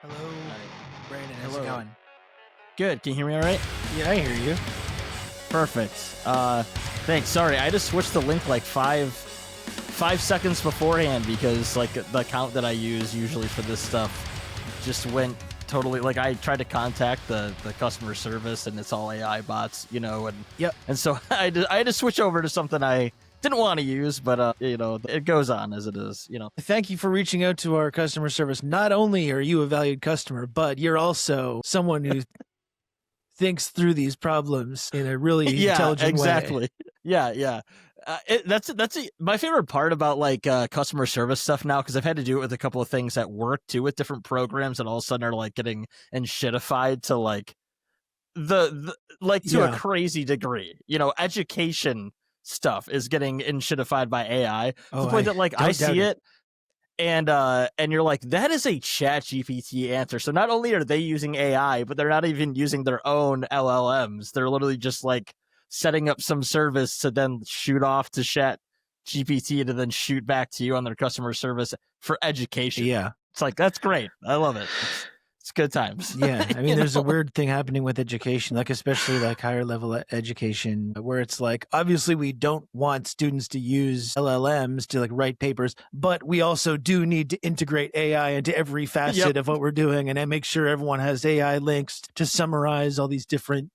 Hello, All right. Brandon. How's Hello. it going? Good. Can you hear me all right? Yeah, I hear you. Perfect. Thanks. Sorry, I just switched the link like five seconds beforehand because like the account that I use usually for this stuff just went totally like I tried to contact the customer service and it's all AI bots, you know, and Yep. and so I had to switch over to something I didn't want to use, but you know, it goes on as it is, you know. Thank you for reaching out to our customer service. Not only are you a valued customer, but you're also someone who thinks through these problems in a really Yeah, intelligent exactly. way. Yeah. That's my favorite part about like customer service stuff now because I've had to do it with a couple of things at work too with different programs that all of a sudden are like getting shitified to like the like to a crazy degree. You know, education stuff is getting shitified by AI to the point that like I see it. And you're like, that is a chat GPT answer. So not only are they using AI, but they're not even using their own LLMs. They're literally just like setting up some service to then shoot off to chat GPT to then shoot back to you on their customer service for education. Yeah. It's like, that's great. I love it. It's good times. Yeah. I mean, there's know? a weird thing happening with education, like especially like higher level education, where it's like, obviously we don't want students to use LLMs to like write papers, but we also do need to integrate AI into every facet of what we're doing and then make sure everyone has AI links to summarize all these different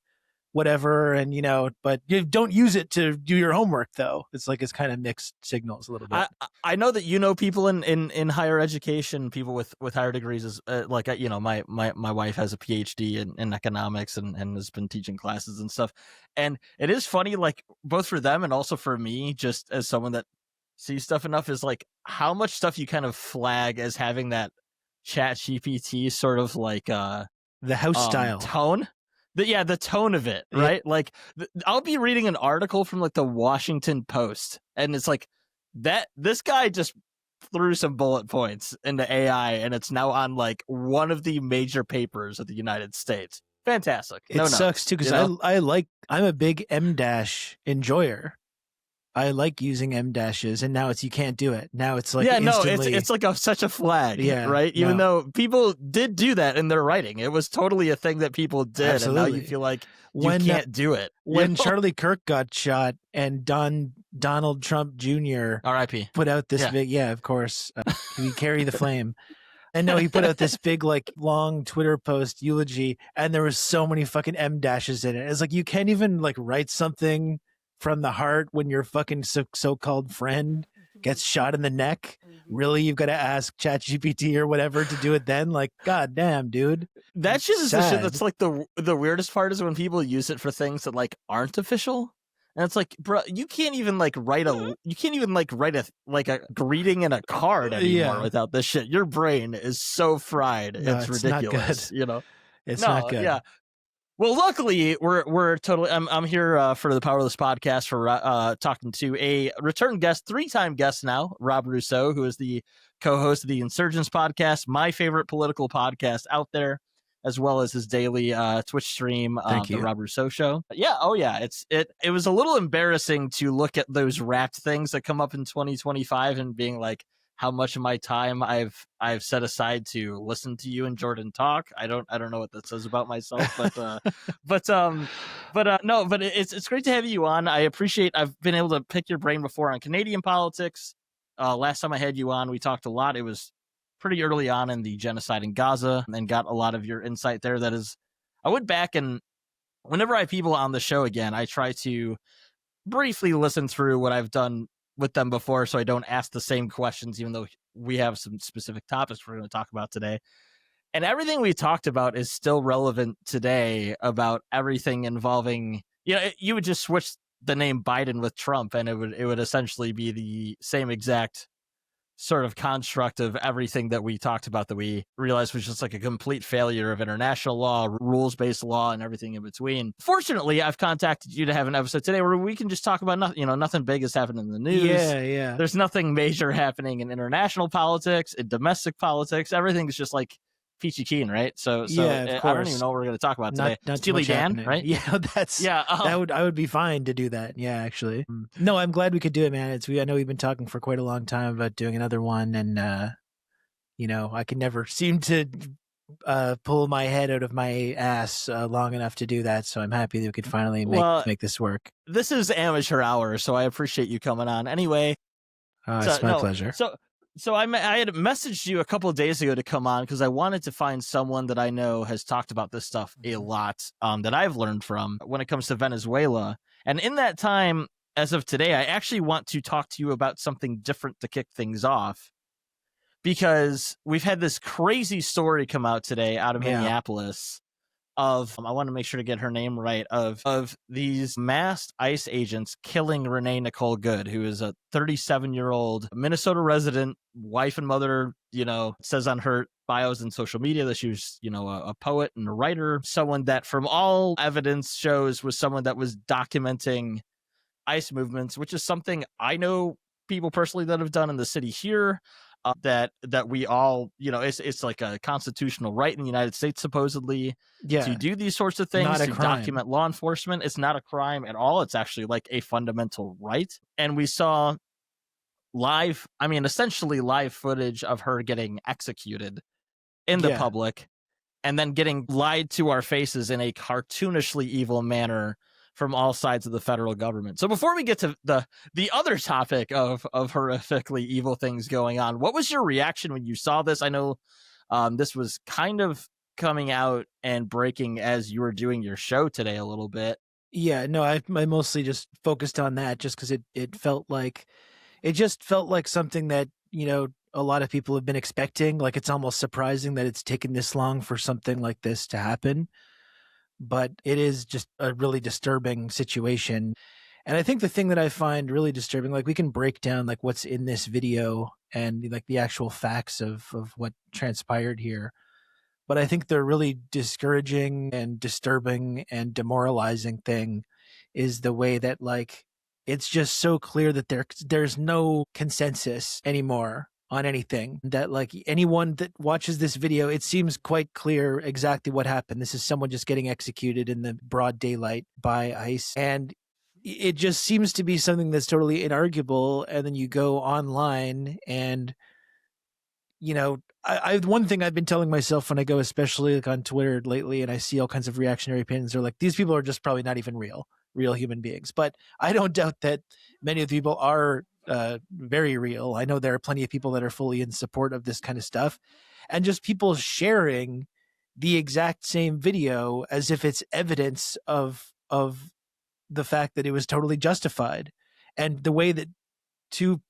whatever. And, you know, but you don't use it to do your homework though. It's like, it's kind of mixed signals a little bit. I know that you know people in higher education, people with higher degrees is like, you know, my wife has a PhD in economics and has been teaching classes and stuff. And it is funny, like both for them and also for me, just as someone that sees stuff enough, is like how much stuff you kind of flag as having that chat GPT sort of like the house style tone. The tone of it, right? Yeah. Like I'll be reading an article from like the Washington Post and it's like this guy just threw some bullet points into AI and it's now on like one of the major papers of the United States. Fantastic. It sucks too because I'm a big M- enjoyer. I like using M dashes, and now you can't do it. Now it's like it's like such a flag, right? Even though people did do that in their writing, it was totally a thing that people did, Absolutely. And now you feel like you can't do it. When Charlie Kirk got shot and Donald Trump Jr. R.I.P. put out this big, of course, we carry the flame. And no, he put out this big, like, long Twitter post eulogy, and there was so many fucking M dashes in it. It's like you can't even like write something from the heart when your fucking so-called friend gets shot in the neck. Really, you've got to ask ChatGPT or whatever to do it then? Like, god damn, dude. That shit is the shit that's like the weirdest part is when people use it for things that like aren't official. And it's like, bro, you can't even write a greeting in a card anymore without this shit. Your brain is so fried. No, it's ridiculous. Not good. You know? It's not good. Yeah. Well, luckily, we're totally. I'm here for the Powerless podcast for talking to a return guest, 3-time guest now, Rob Rousseau, who is the co-host of the Insurgents podcast, my favorite political podcast out there, as well as his daily Twitch stream, the Rob Rousseau Show. Yeah, it was a little embarrassing to look at those wrapped things that come up in 2025 and being like, how much of my time I've set aside to listen to you and Jordan talk. I don't know what that says about myself, but it's great to have you on. I appreciate I've been able to pick your brain before on Canadian politics. Last time I had you on, we talked a lot. It was pretty early on in the genocide in Gaza and got a lot of your insight there. That is, I went back and whenever I have people on the show again, I try to briefly listen through what I've done with them before so I don't ask the same questions, even though we have some specific topics we're going to talk about today. And everything we talked about is still relevant today about everything involving, you would just switch the name Biden with Trump and it would essentially be the same exact sort of construct of everything that we talked about that we realized was just like a complete failure of international law, rules-based law, and everything in between. Fortunately, I've contacted you to have an episode today where we can just talk about nothing, nothing big has happened in the news. Yeah. There's nothing major happening in international politics, in domestic politics. Everything's just like peachy keen, right? So of course. I don't even know what we're going to talk about today. Steely Dan, right? Yeah, I would be fine to do that. Yeah, actually. No, I'm glad we could do it, man. I know we've been talking for quite a long time about doing another one, and I can never seem to pull my head out of my ass long enough to do that. So I'm happy that we could finally make this work. This is amateur hour, so I appreciate you coming on. Anyway, It's my pleasure. So I had messaged you a couple of days ago to come on because I wanted to find someone that I know has talked about this stuff a lot, that I've learned from when it comes to Venezuela. And in that time, as of today, I actually want to talk to you about something different to kick things off, because we've had this crazy story come out today out of Minneapolis of, I want to make sure to get her name right, of these masked ICE agents killing Renee Nicole Good, who is a 37-year-old Minnesota resident, wife and mother. Says on her bios and social media that she was, a poet and a writer, someone that from all evidence shows was someone that was documenting ICE movements, which is something I know people personally that have done in the city here. That we all, it's like a constitutional right in the United States, supposedly, to do these sorts of things, to document law enforcement. It's not a crime at all. It's actually like a fundamental right. And we saw essentially live footage of her getting executed in the public, and then getting lied to our faces in a cartoonishly evil manner from all sides of the federal government. So before we get to the other topic of horrifically evil things going on, what was your reaction when you saw this? I know this was kind of coming out and breaking as you were doing your show today a little bit. Yeah, no, I mostly just focused on that just because it felt like something that, a lot of people have been expecting. Like, it's almost surprising that it's taken this long for something like this to happen. But it is just a really disturbing situation. And I think the thing that I find really disturbing, like, we can break down like what's in this video and like the actual facts of what transpired here. But I think the really discouraging and disturbing and demoralizing thing is the way that, like, it's just so clear that there's no consensus anymore on anything. That, like, anyone that watches this video, it seems quite clear exactly what happened. This is someone just getting executed in the broad daylight by ICE. And it just seems to be something that's totally inarguable. And then you go online and, one thing I've been telling myself when I go, especially like on Twitter lately, and I see all kinds of reactionary opinions, they're like, these people are just probably not even real human beings. But I don't doubt that many of the people are very real. I know there are plenty of people that are fully in support of this kind of stuff, and just people sharing the exact same video as if it's evidence of the fact that it was totally justified. And the way that two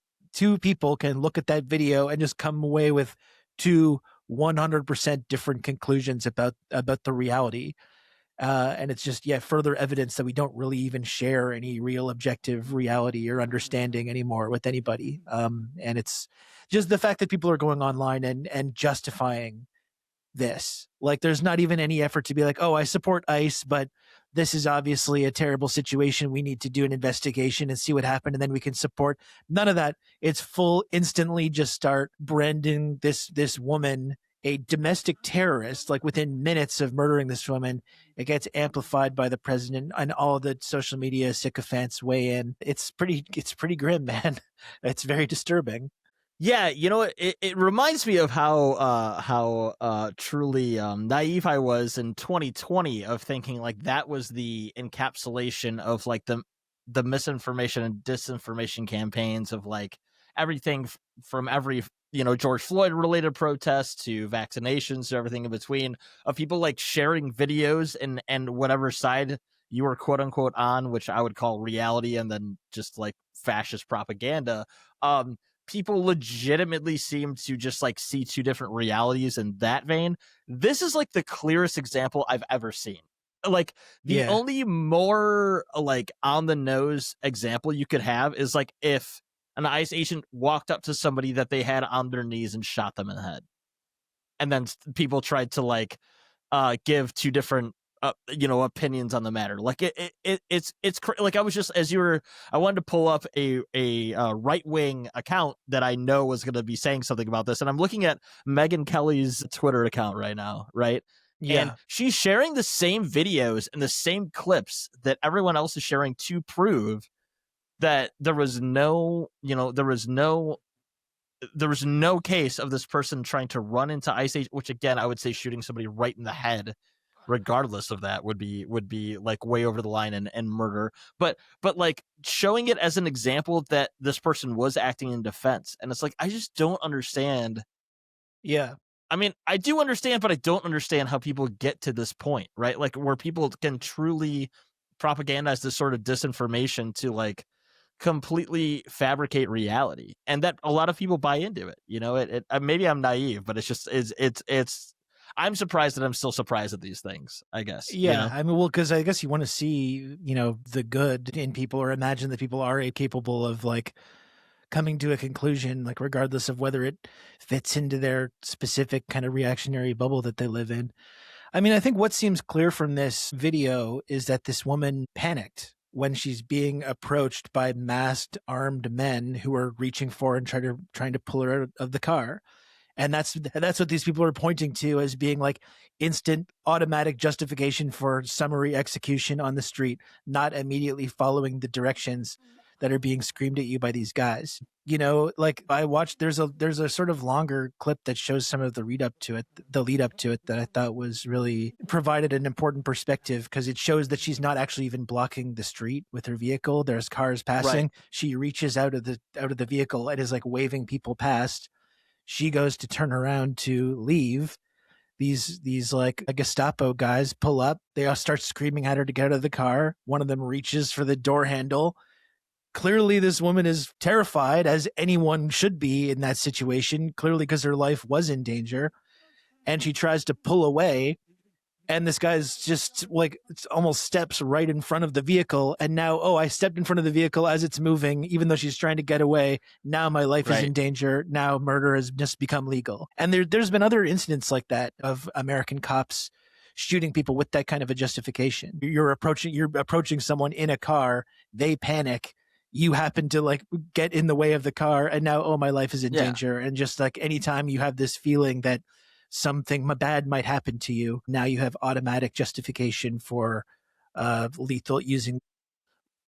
people can look at that video and just come away with two 100% different conclusions about the reality. And it's just, further evidence that we don't really even share any real objective reality or understanding anymore with anybody. And it's just the fact that people are going online and justifying this. Like, there's not even any effort to be like, oh, I support ICE, but this is obviously a terrible situation. We need to do an investigation and see what happened, and then we can support. None of that. It's full instantly just start branding this woman a domestic terrorist, like within minutes of murdering this woman. It gets amplified by the president, and all the social media sycophants weigh in. It's pretty grim, man. It's very disturbing. Yeah, it reminds me of how truly naive I was in 2020 of thinking like that was the encapsulation of like the misinformation and disinformation campaigns of like everything from every George Floyd related protests to vaccinations to everything in between, of people like sharing videos and whatever side you were quote unquote on, which I would call reality, and then just like fascist propaganda. People legitimately seem to just like see two different realities in that vein. This is like the clearest example I've ever seen. Like the only more like on the nose example you could have is like if an ICE agent walked up to somebody that they had on their knees and shot them in the head. And then people tried to like give two different opinions on the matter. Like it's like I was just, as you were, I wanted to pull up a right-wing account that I know was going to be saying something about this, and I'm looking at Megyn Kelly's Twitter account right now, right? Yeah. And she's sharing the same videos and the same clips that everyone else is sharing to prove that there was no there was no case of this person trying to run into ICE agents, which again, I would say shooting somebody right in the head, regardless of that, would be like way over the line and murder. But like showing it as an example that this person was acting in defense. And it's like, I just don't understand. Yeah. I mean, I do understand, but I don't understand how people get to this point, right? Like where people can truly propagandize this sort of disinformation to like completely fabricate reality, and that a lot of people buy into it. You know, it maybe I'm naive, but it's just it's I'm surprised that I'm still surprised at these things, I guess. Yeah, you know? I mean, well, because I guess you want to see, the good in people, or imagine that people are capable of like coming to a conclusion, like regardless of whether it fits into their specific kind of reactionary bubble that they live in. I mean, I think what seems clear from this video is that this woman panicked when she's being approached by masked armed men who are reaching for and trying to pull her out of the car. And that's what these people are pointing to as being like instant automatic justification for summary execution on the street, not immediately following the directions that are being screamed at you by these guys. Like I watched, there's a sort of longer clip that shows some of the lead up to it that I thought was really provided an important perspective, because it shows that she's not actually even blocking the street with her vehicle. There's cars passing. Right. She reaches out of the vehicle and is like waving people past. She goes to turn around to leave. These like Gestapo guys pull up. They all start screaming at her to get out of the car. One of them reaches for the door handle. Clearly, this woman is terrified, as anyone should be in that situation, clearly because her life was in danger. And she tries to pull away. And this guy's just like almost steps right in front of the vehicle. And now, I stepped in front of the vehicle as it's moving, even though she's trying to get away. Now my life is in danger. Now murder has just become legal. And there's been other incidents like that of American cops shooting people with that kind of a justification. You're approaching someone in a car. They panic. You happen to like get in the way of the car. And now, my life is in danger. And just like anytime you have this feeling that something bad might happen to you, now you have automatic justification for lethal using.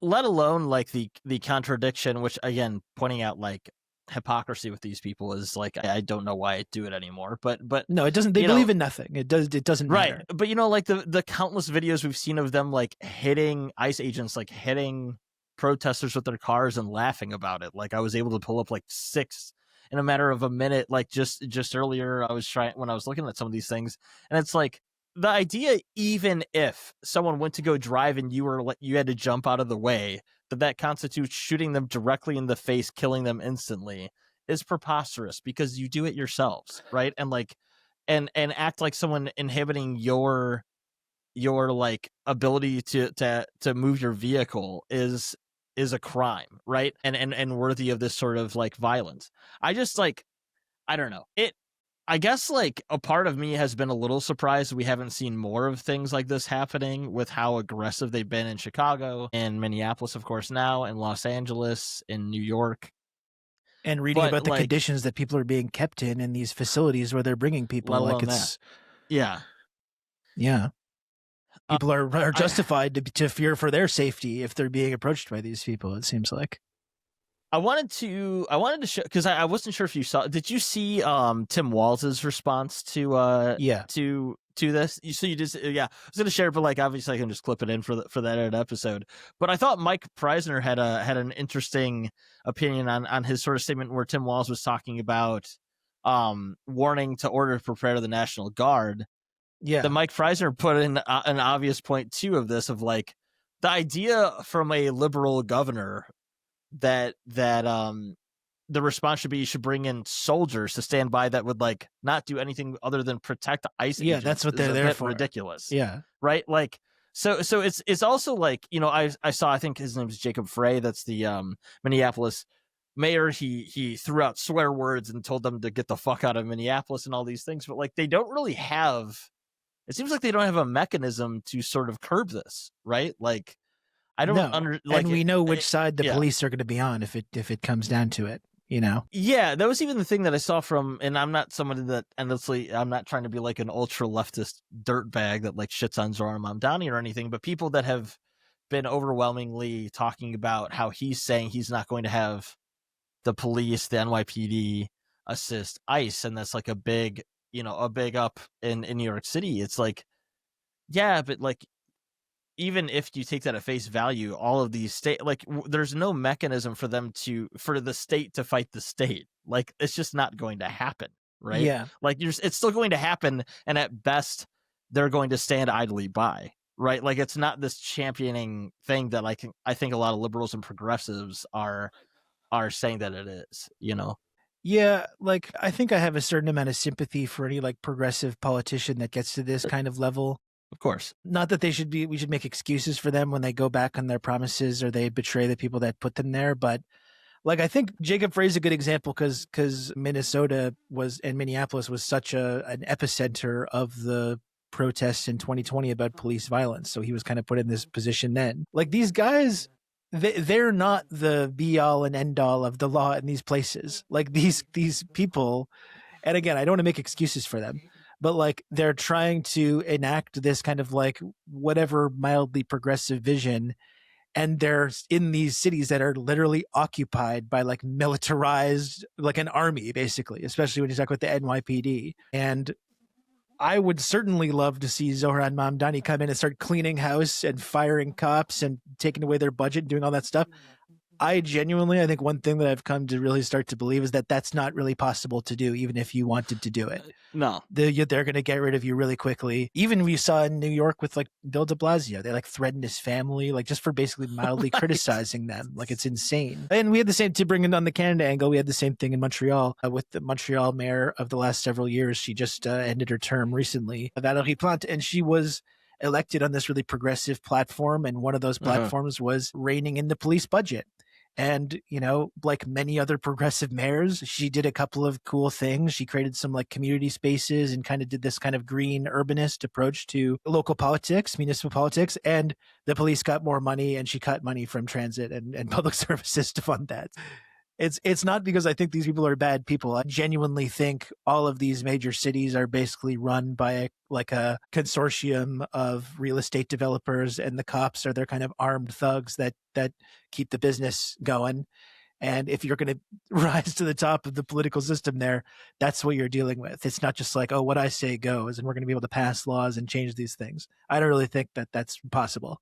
Let alone like the contradiction, which again, pointing out like hypocrisy with these people is like, I don't know why I do it anymore, but no, it doesn't. They believe in nothing. It doesn't right matter. But like the countless videos we've seen of them like hitting ICE agents, like hitting protesters with their cars and laughing about it. Like I was able to pull up like 6 in a matter of a minute. Like just earlier, when I was looking at some of these things, and it's like the idea, even if someone went to go drive and you had to jump out of the way, that constitutes shooting them directly in the face, killing them instantly, is preposterous, because you do it yourselves, right? And like and act like someone inhibiting your like ability to move your vehicle is a crime, right? And worthy of this sort of like violence. I just like, I don't know. I guess like a part of me has been a little surprised we haven't seen more of things like this happening, with how aggressive they've been in Chicago and Minneapolis, of course, now, in Los Angeles, in New York. And reading about the conditions that people are being kept in these facilities where they're bringing people. Like it's, yeah. People are justified to fear for their safety if they're being approached by these people, it seems like. I wanted to show, because I wasn't sure if you saw. Did you see Tim Walz's response to this? So you just I was gonna share it, but like obviously I can just clip it in for that episode. But I thought Mike Preisner had an interesting opinion on his sort of statement, where Tim Walz was talking about warning to order to prepare to the National Guard. Yeah, the Mike Preisner put in an obvious point too of this, of like the idea from a liberal governor that the response should be, you should bring in soldiers to stand by that would like not do anything other than protect ICE agents. That's what they're there for. Ridiculous. Yeah. Right. Like, so it's also like, I saw, I think his name is Jacob Frey. That's the Minneapolis mayor. He threw out swear words and told them to get the fuck out of Minneapolis and all these things. But like, they don't really have, it seems like they don't have a mechanism to sort of curb this. Right. Like, I don't and we know which side the police are going to be on if it comes down to it, Yeah, that was even the thing that I saw from, and I'm not somebody that endlessly, I'm not trying to be like an ultra leftist dirtbag that like shits on Zohar Mamdani or anything, but people that have been overwhelmingly talking about how he's saying he's not going to have the police, the NYPD, assist ICE, and that's like a big up in New York City. It's like, yeah, but like, even if you take that at face value, all of these state, like, there's no mechanism for the state to fight the state. Like, it's just not going to happen, right? Yeah. Like, it's still going to happen, and at best, they're going to stand idly by, right? Like, it's not this championing thing that I think a lot of liberals and progressives are saying that it is, Yeah, like I think I have a certain amount of sympathy for any like progressive politician that gets to this kind of level. Of course. Not that we should make excuses for them when they go back on their promises or they betray the people that put them there. But like, I think Jacob Frey is a good example because Minnesota and Minneapolis was such an epicenter of the protests in 2020 about police violence. So he was kind of put in this position then. Like, these guys, they're not the be all and end all of the law in these places. Like, these people, and again, I don't want to make excuses for them, but like, they're trying to enact this kind of like whatever mildly progressive vision, and they're in these cities that are literally occupied by like militarized, like an army, basically, especially when you talk about the NYPD. And I would certainly love to see Zohran Mamdani come in and start cleaning house and firing cops and taking away their budget and doing all that stuff. I think one thing that I've come to really start to believe is that that's not really possible to do, even if you wanted to do it. No. They're going to get rid of you really quickly. Even we saw in New York with like Bill de Blasio, they like threatened his family, like just for basically mildly Right. criticizing them. Like, it's insane. And we had the same, to bring it on the Canada angle, we had the same thing in Montreal with the Montreal mayor of the last several years. She just ended her term recently, Valérie Plante, and she was elected on this really progressive platform. And one of those platforms was reining in the police budget. And, like many other progressive mayors, she did a couple of cool things. She created some like community spaces and kind of did this kind of green urbanist approach to local politics, municipal politics. And the police got more money, and she cut money from transit and public services to fund that. It's not because I think these people are bad people. I genuinely think all of these major cities are basically run by a consortium of real estate developers, and the cops are their kind of armed thugs that keep the business going. And if you're going to rise to the top of the political system there, that's what you're dealing with. It's not just like, oh, what I say goes, and we're going to be able to pass laws and change these things. I don't really think that that's possible.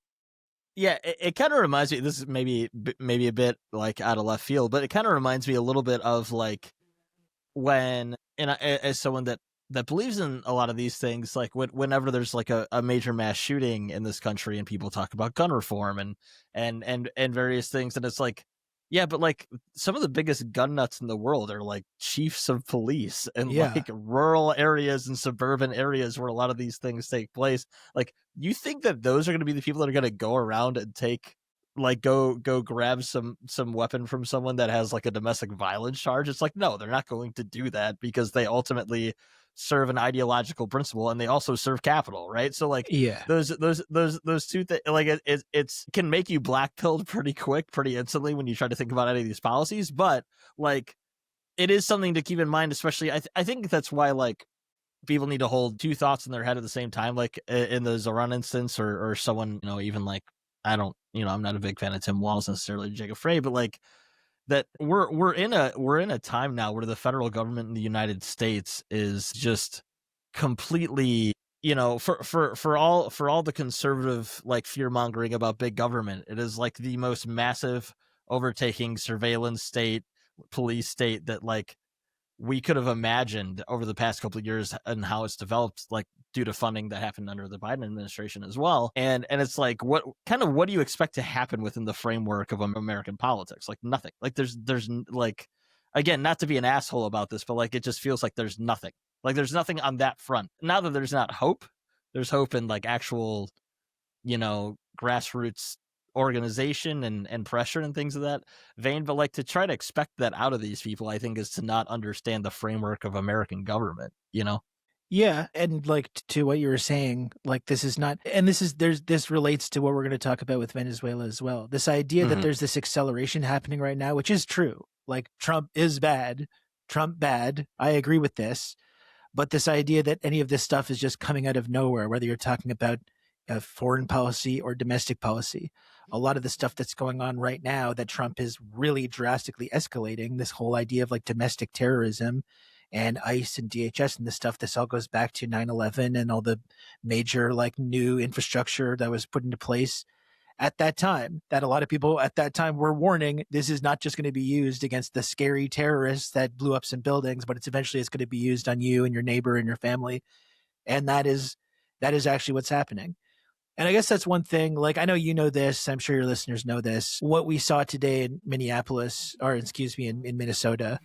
Yeah, it kind of reminds me, this is maybe a bit like out of left field, but it kind of reminds me a little bit of like when, and as someone that believes in a lot of these things, like whenever there's like a major mass shooting in this country and people talk about gun reform and various things, and it's like, yeah, but like some of the biggest gun nuts in the world are like chiefs of police and like rural areas and suburban areas where a lot of these things take place. Like, you think that those are going to be the people that are going to go around and go grab some weapon from someone that has like a domestic violence charge? It's like, no, they're not going to do that, because they ultimately serve an ideological principle, and they also serve capital, right? So like, those two things, like it's can make you black-pilled pretty quick, pretty instantly when you try to think about any of these policies. But like, it is something to keep in mind, especially I think that's why like people need to hold two thoughts in their head at the same time, like in the Zoran instance, or someone, even like, I'm not a big fan of Tim Walz necessarily, Jacob Frey, but like, that we're in a time now where the federal government in the United States is just completely, for all the conservative like fear mongering about big government, it is like the most massive overtaking surveillance state, police state that like we could have imagined over the past couple of years, and how it's developed, like due to funding that happened under the Biden administration as well. And it's like, what do you expect to happen within the framework of American politics? Like, nothing. Like, there's like, again, not to be an asshole about this, but like, it just feels like there's nothing. Like, there's nothing on that front. Now that there's not hope, there's hope in like actual, grassroots organization and pressure and things of that vein. But like, to try to expect that out of these people, I think, is to not understand the framework of American government, Yeah, and like to what you were saying, like this relates to what we're going to talk about with Venezuela as well. This idea that there's this acceleration happening right now, which is true. Like, Trump is bad, Trump bad. I agree with this. But this idea that any of this stuff is just coming out of nowhere, whether you're talking about foreign policy or domestic policy. A lot of the stuff that's going on right now that Trump is really drastically escalating, this whole idea of like domestic terrorism and ICE and DHS and this stuff, this all goes back to 9/11 and all the major like new infrastructure that was put into place at that time, that a lot of people at that time were warning this is not just going to be used against the scary terrorists that blew up some buildings, but it's going to be used on you and your neighbor and your family. And that is actually what's happening. And I guess that's one thing. Like, I know you know this. I'm sure your listeners know this. What we saw today in Minneapolis, or excuse me, in Minnesota,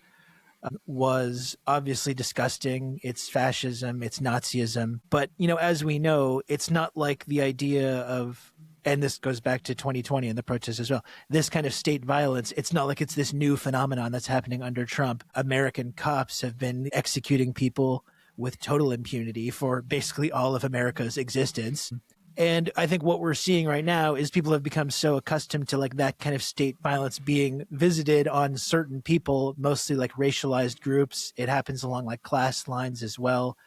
was obviously disgusting. It's fascism, it's Nazism. But, you know, as we know, it's not like the idea of, and this goes back to 2020 and the protests as well, this kind of state violence, it's not like it's this new phenomenon that's happening under Trump. American cops have been executing people with total impunity for basically all of America's existence. And I think what we're seeing right now is people have become so accustomed to like that kind of state violence being visited on certain people, mostly like racialized groups. It happens along like class lines as well.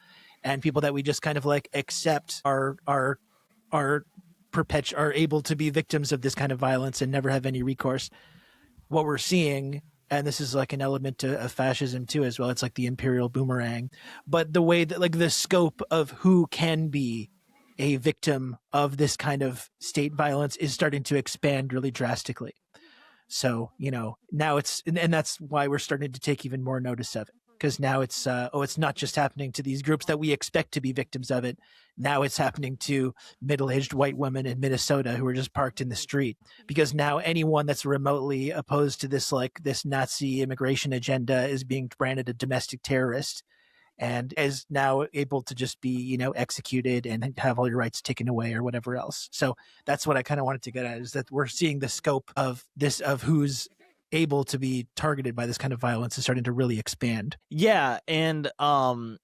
And people that we just kind of like accept are able to be victims of this kind of violence and never have any recourse. What we're seeing, and this is like an element of fascism too as well, it's like the imperial boomerang, but the way that like the scope of who can be a victim of this kind of state violence is starting to expand really drastically. So, you know, now and that's why we're starting to take even more notice of it. Because now it's not just happening to these groups that we expect to be victims of it. Now it's happening to middle-aged white women in Minnesota who are just parked in the street. Because now anyone that's remotely opposed to this Nazi immigration agenda is being branded a domestic terrorist, and is now able to just be, you know, executed and have all your rights taken away or whatever else. So that's what I kind of wanted to get at, is that we're seeing the scope of this, of who's able to be targeted by this kind of violence is starting to really expand. Yeah. And one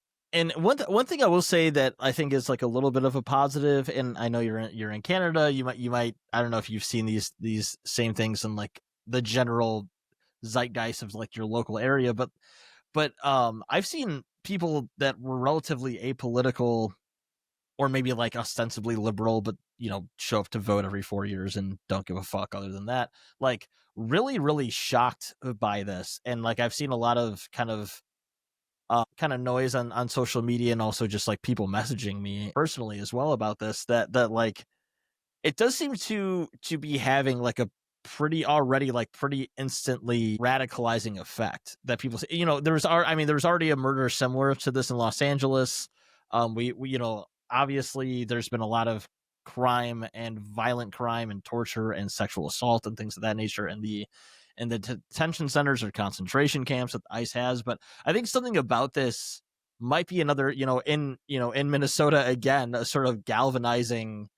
thing I will say that I think is like a little bit of a positive, and I know you're in Canada, you might, I don't know if you've seen these same things in like the general zeitgeist of like your local area, but I've seen people that were relatively apolitical or maybe like ostensibly liberal, but, you know, show up to vote every 4 years and don't give a fuck other than that, like really, really shocked by this. And like, I've seen a lot of kind of noise on social media, and also just like people messaging me personally as well about this, that like, it does seem to be having like a pretty instantly radicalizing effect, that people say, you know, there was already a murder similar to this in Los Angeles. We you know, obviously there's been a lot of crime and violent crime and torture and sexual assault and things of that nature in the detention centers or concentration camps that ICE has. But I think something about this might be another, in Minnesota, again, a sort of galvanizing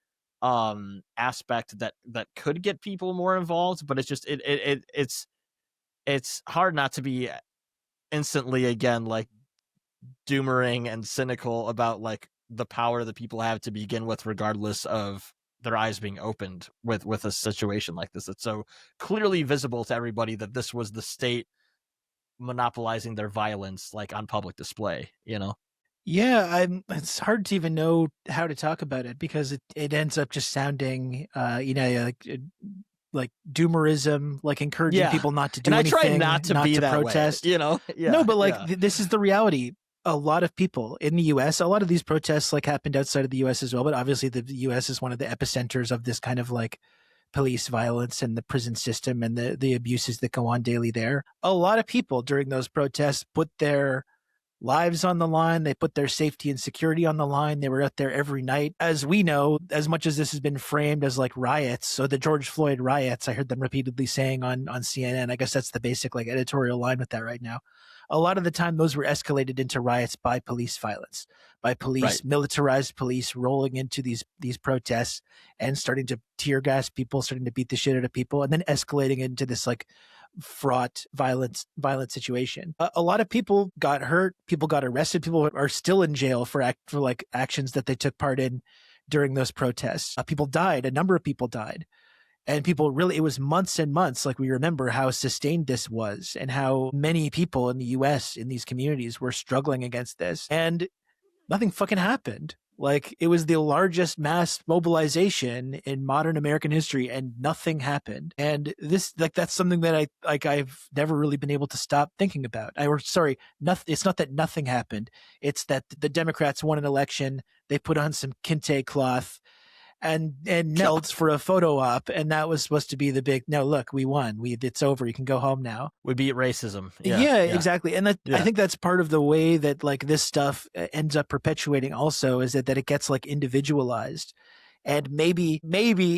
aspect that could get people more involved. But it's just it's hard not to be instantly, again, like doomering and cynical about like the power that people have to begin with, regardless of their eyes being opened with a situation like this. It's so clearly visible to everybody that this was the state monopolizing their violence, like on public display, you know? Yeah, it's hard to even know how to talk about it, because it ends up just sounding, like doomerism, like encouraging people not to do anything. And I try not to be that protest, way, you know? Yeah, no, but like this is the reality. A lot of people in the U.S., a lot of these protests like happened outside of the U.S. as well, but obviously the U.S. is one of the epicenters of this kind of like police violence and the prison system and the abuses that go on daily there. A lot of people during those protests put their lives on the line. They put their safety and security on the line. They were out there every night. As we know, as much as this has been framed as like riots, so the George Floyd riots, I heard them repeatedly saying on CNN, I guess that's the basic like editorial line with that right now. A lot of the time, those were escalated into riots by police violence, by police, right. Militarized police rolling into these protests and starting to tear gas people, starting to beat the shit out of people, and then escalating into this like fraught, violent situation. A lot of people got hurt. People got arrested. People are still in jail for like actions that they took part in during those protests. People died. A number of people died. And people really, it was months and months. Like we remember how sustained this was and how many people in the US in these communities were struggling against this, and nothing fucking happened. Like, it was the largest mass mobilization in modern American history, and nothing happened. And this, like, that's something that I've never really been able to stop thinking about. Nothing. It's not that nothing happened. It's that the Democrats won an election. They put on some kente cloth and knelt for a photo op, and that was supposed to be the big, no, look, we won. It's over. You can go home now. We beat racism. Yeah, exactly. And I think that's part of the way that like this stuff ends up perpetuating also, is that it gets like individualized. And maybe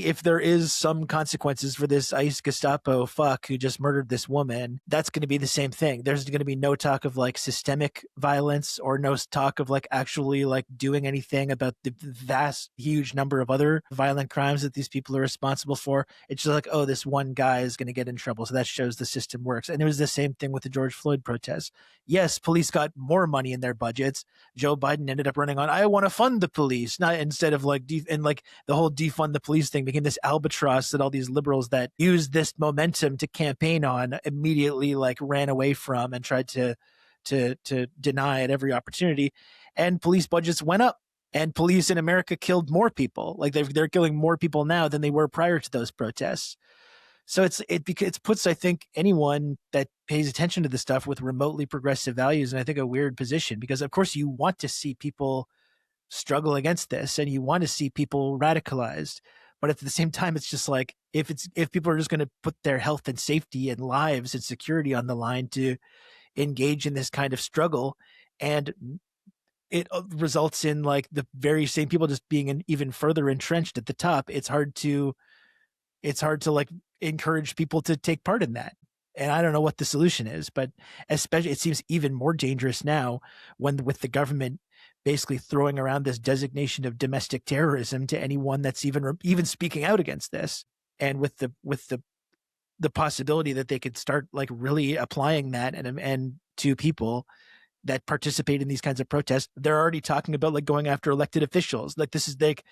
if there is some consequences for this ICE Gestapo fuck who just murdered this woman, that's going to be the same thing. There's going to be no talk of like systemic violence, or no talk of like actually like doing anything about the vast, huge number of other violent crimes that these people are responsible for. It's just like, oh, this one guy is going to get in trouble. So that shows the system works. And it was the same thing with the George Floyd protests. Yes, police got more money in their budgets. Joe Biden ended up running on, I want to fund the police, not instead of like, and like the whole defund the police thing became this albatross that all these liberals that used this momentum to campaign on immediately like ran away from and tried to deny at every opportunity. And police budgets went up, and police in America killed more people. Like they're killing more people now than they were prior to those protests. So it puts, I think, anyone that pays attention to this stuff with remotely progressive values in, I think, a weird position, because of course you want to see people struggle against this, and you want to see people radicalized, but at the same time, it's just like, if people are just going to put their health and safety and lives and security on the line to engage in this kind of struggle, and it results in like the very same people just being even further entrenched at the top, it's hard to like encourage people to take part in that. And I don't know what the solution is, but especially it seems even more dangerous now with the government basically throwing around this designation of domestic terrorism to anyone that's even speaking out against this, and with the possibility that they could start like really applying that and to people that participate in these kinds of protests. They're already talking about like going after elected officials. Like this is like,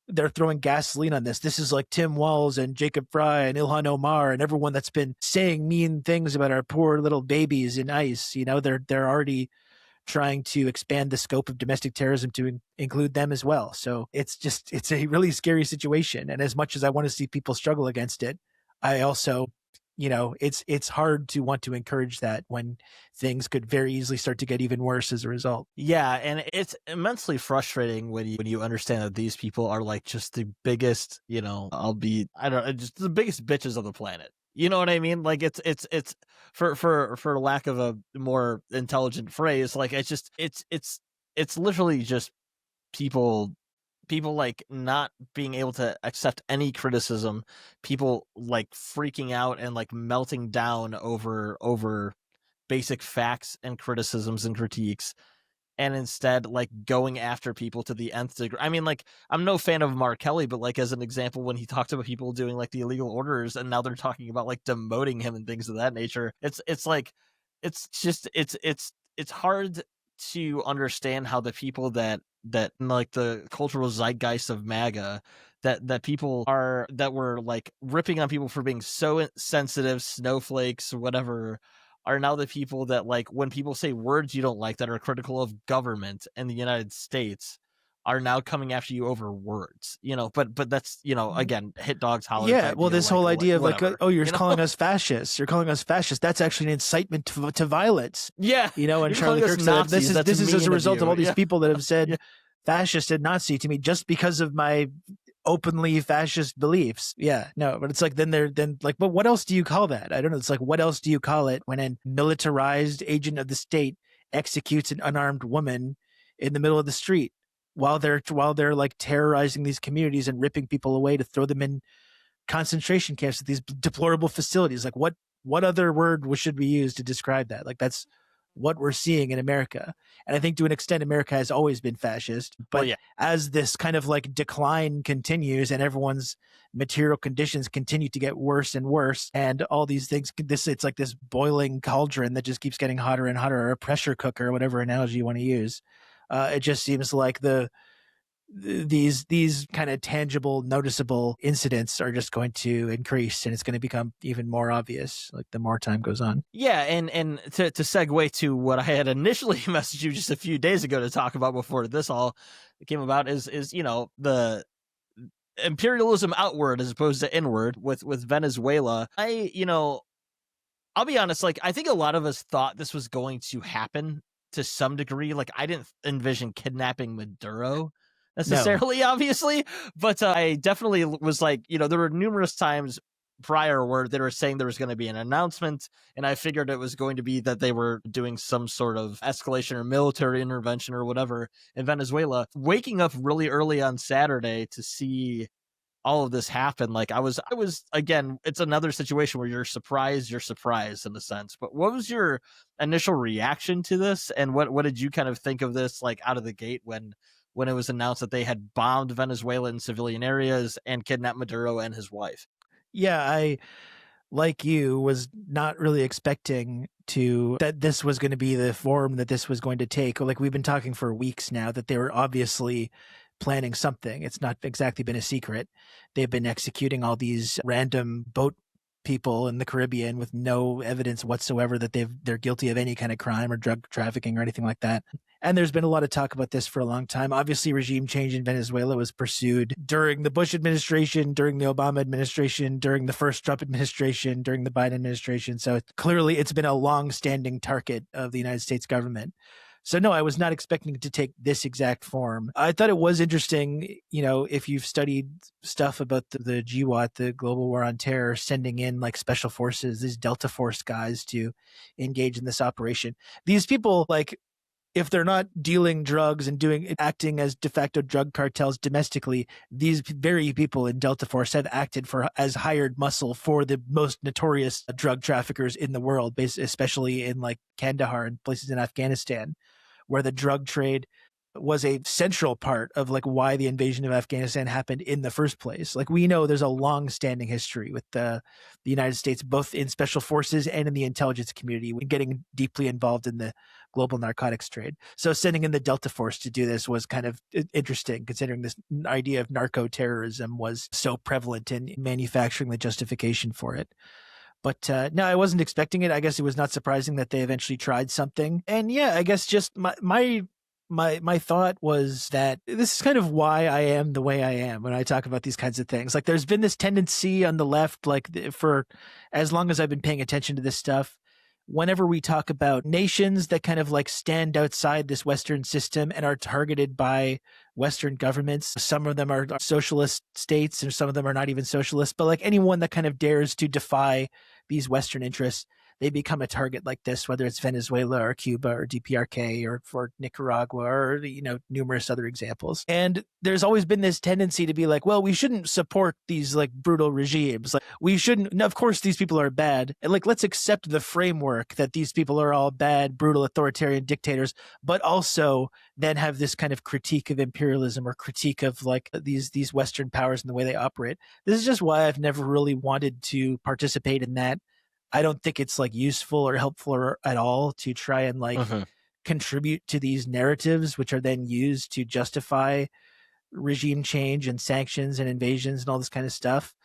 they're throwing gasoline on this. This is like Tim Walz and Jacob Fry and Ilhan Omar and everyone that's been saying mean things about our poor little babies in ICE. You know, they're already trying to expand the scope of domestic terrorism to include them as well. So it's a really scary situation. And as much as I want to see people struggle against it, I also, you know, it's hard to want to encourage that when things could very easily start to get even worse as a result. Yeah, and it's immensely frustrating when you understand that these people are like just the biggest, you know, just the biggest bitches of the planet. You know what I mean? Like it's for lack of a more intelligent phrase, like it's literally just people like not being able to accept any criticism, people like freaking out and like melting down over basic facts and criticisms and critiques, and instead like going after people to the nth degree. I mean, like, I'm no fan of Mark Kelly, but like as an example, when he talked about people doing like the illegal orders, and now they're talking about like demoting him and things of that nature, it's like it's hard to understand how the people that like the cultural zeitgeist of MAGA, that people are, that were like ripping on people for being so sensitive, snowflakes, whatever, are now the people that, like, when people say words you don't like that are critical of government in the United States, are now coming after you over words, you know. But that's, you know, again, hit dogs holler. Yeah, well, this whole idea of whatever, like, oh, you're you know? calling us fascists. You're calling us fascists. That's actually an incitement to violence. Yeah, you know. And you're Charlie calling us Kirk said, Nazis. this is as a result of all these Yeah. people that have said fascist and Nazi to me just because of my openly fascist beliefs. Yeah, no, but it's like then like, but what else do you call that? I don't know. It's like, what else do you call it when a militarized agent of the state executes an unarmed woman in the middle of the street while they're like terrorizing these communities and ripping people away to throw them in concentration camps at these deplorable facilities? Like, what other word should we use to describe that? Like, that's what we're seeing in America. And I think to an extent, America has always been fascist. But as this kind of like decline continues and everyone's material conditions continue to get worse and worse, and all these things, it's like this boiling cauldron that just keeps getting hotter and hotter, or a pressure cooker, whatever analogy you want to use. It just seems like the these kind of tangible, noticeable incidents are just going to increase, and it's going to become even more obvious like the more time goes on. Yeah, and to segue to what I had initially messaged you just a few days ago to talk about before this all came about is the imperialism outward as opposed to inward with Venezuela. I'll be honest, like I think a lot of us thought this was going to happen to some degree. Like I didn't envision kidnapping Maduro necessarily, obviously, but I definitely was like, there were numerous times prior where they were saying there was going to be an announcement, and I figured it was going to be that they were doing some sort of escalation or military intervention or whatever in Venezuela. Waking up really early on Saturday to see all of this happen, like I was again, it's another situation where you're surprised in a sense. But what was your initial reaction to this, and what did you kind of think of this, like out of the gate when it was announced that they had bombed Venezuela in civilian areas and kidnapped Maduro and his wife? Yeah, I, like you, was not really expecting that this was going to be the form that this was going to take. Like we've been talking for weeks now that they were obviously planning something. It's not exactly been a secret. They've been executing all these random boat people in the Caribbean with no evidence whatsoever that they're guilty of any kind of crime or drug trafficking or anything like that. And there's been a lot of talk about this for a long time. Obviously, regime change in Venezuela was pursued during the Bush administration, during the Obama administration, during the first Trump administration, during the Biden administration. So clearly it's been a long-standing target of the United States government. So no, I was not expecting it to take this exact form. I thought it was interesting, if you've studied stuff about the GWAT, the Global War on Terror, sending in like special forces, these Delta Force guys to engage in this operation. These people, like, if they're not dealing drugs and acting as de facto drug cartels domestically, these very people in Delta Force have acted as hired muscle for the most notorious drug traffickers in the world, especially in like Kandahar and places in Afghanistan, where the drug trade was a central part of like why the invasion of Afghanistan happened in the first place. Like we know there's a long-standing history with the United States, both in special forces and in the intelligence community, getting deeply involved in the global narcotics trade. So sending in the Delta Force to do this was kind of interesting, considering this idea of narco-terrorism was so prevalent in manufacturing the justification for it. But no, I wasn't expecting it. I guess it was not surprising that they eventually tried something. And yeah, I guess just my thought was that this is kind of why I am the way I am when I talk about these kinds of things. Like there's been this tendency on the left, like for as long as I've been paying attention to this stuff, whenever we talk about nations that kind of like stand outside this Western system and are targeted by Western governments, some of them are socialist states and some of them are not even socialist, but like anyone that kind of dares to defy these Western interests, they become a target like this, whether it's Venezuela or Cuba or DPRK or for Nicaragua or, numerous other examples. And there's always been this tendency to be like, well, we shouldn't support these like brutal regimes. Like we shouldn't, of course, these people are bad. And like, let's accept the framework that these people are all bad, brutal, authoritarian dictators, but also then have this kind of critique of imperialism or critique of like these Western powers and the way they operate. This is just why I've never really wanted to participate in that. I don't think it's like useful or helpful or at all to try and like contribute to these narratives, which are then used to justify regime change and sanctions and invasions and all this kind of stuff.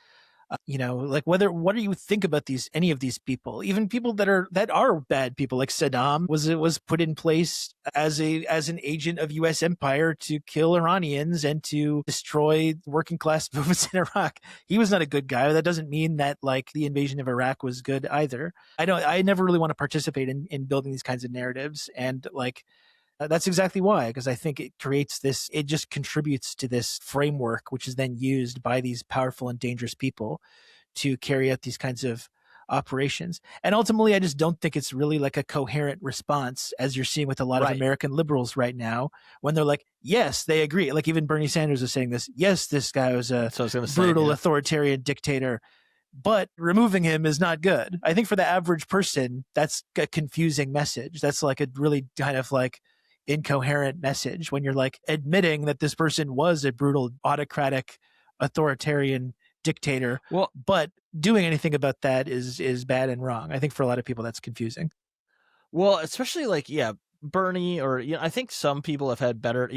Like what do you think about any of these people, even people that are bad people? Like Saddam was put in place as an agent of US empire to kill Iranians and to destroy working class movements in Iraq. He was not a good guy. That doesn't mean that like the invasion of Iraq was good either. I never really want to participate in building these kinds of narratives, and like that's exactly why, because I think it just contributes to this framework, which is then used by these powerful and dangerous people to carry out these kinds of operations. And ultimately, I just don't think it's really like a coherent response, as you're seeing with a lot of American liberals right now, when they're like, yes, they agree. Like even Bernie Sanders is saying this. Yes, this guy was a brutal authoritarian dictator, but removing him is not good. I think for the average person, that's a confusing message. That's like a really kind of like incoherent message when you're like admitting that this person was a brutal, autocratic, authoritarian dictator, but doing anything about that is bad and wrong. I think for a lot of people that's confusing. Well, especially like Bernie, or I think some people have had better.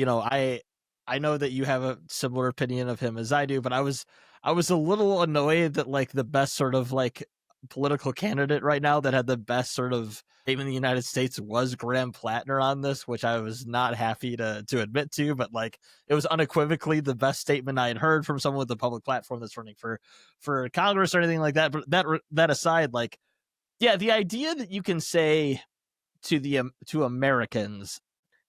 I know that you have a similar opinion of him as I do, but I was a little annoyed that like the best sort of like political candidate right now that had the best sort of name in the United States was Graham Plattner on this, which I was not happy to admit to, but like it was unequivocally the best statement I had heard from someone with a public platform that's running for Congress or anything like that. But that aside, like, yeah, the idea that you can say to Americans,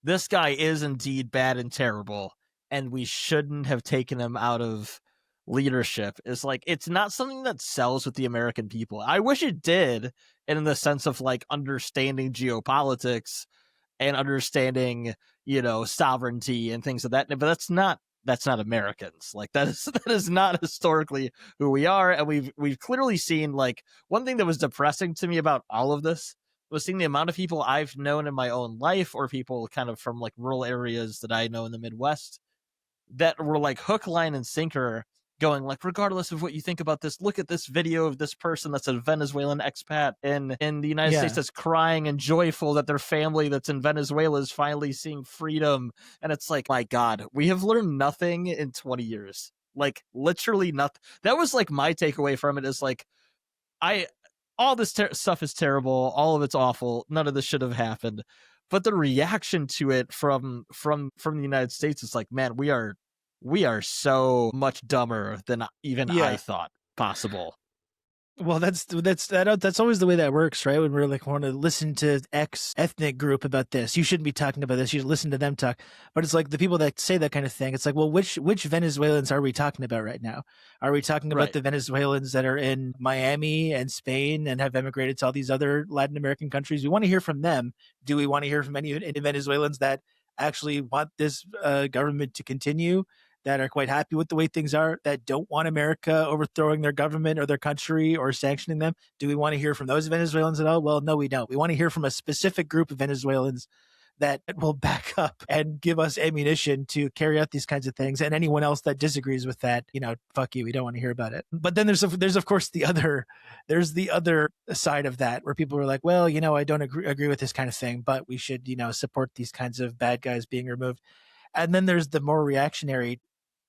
this guy is indeed bad and terrible, and we shouldn't have taken him out of leadership, is like, it's not something that sells with the American people. I wish it did, in the sense of like understanding geopolitics and understanding, sovereignty and things of that. But that's not Americans. Like that is not historically who we are. And we've clearly seen, like, one thing that was depressing to me about all of this was seeing the amount of people I've known in my own life, or people kind of from like rural areas that I know in the Midwest, that were like hook, line, and sinker, going like, regardless of what you think about this, look at this video of this person that's a Venezuelan expat in the United States that's crying and joyful that their family that's in Venezuela is finally seeing freedom. And it's like, my God, we have learned nothing in 20 years. Like literally nothing. That was like my takeaway from it, is like, all this stuff is terrible. All of it's awful. None of this should have happened. But the reaction to it from the United States is like, man, we are so much dumber than even I thought possible. Well, that's always the way that works, right? When we're like, want to listen to X ethnic group about this, you shouldn't be talking about this. You should listen to them talk. But it's like the people that say that kind of thing. It's like, well, which Venezuelans are we talking about right now? Are we talking about the Venezuelans that are in Miami and Spain and have emigrated to all these other Latin American countries? We want to hear from them. Do we want to hear from any Venezuelans that actually want this government to continue, that are quite happy with the way things are, that don't want America overthrowing their government or their country or sanctioning them? Do we want to hear from those Venezuelans at all? Well, no, we don't. We want to hear from a specific group of Venezuelans that will back up and give us ammunition to carry out these kinds of things. And anyone else that disagrees with that, fuck you. We don't want to hear about it. But then there's of course the other side of that, where people are like, well, I don't agree with this kind of thing, but we should, support these kinds of bad guys being removed. And then there's the more reactionary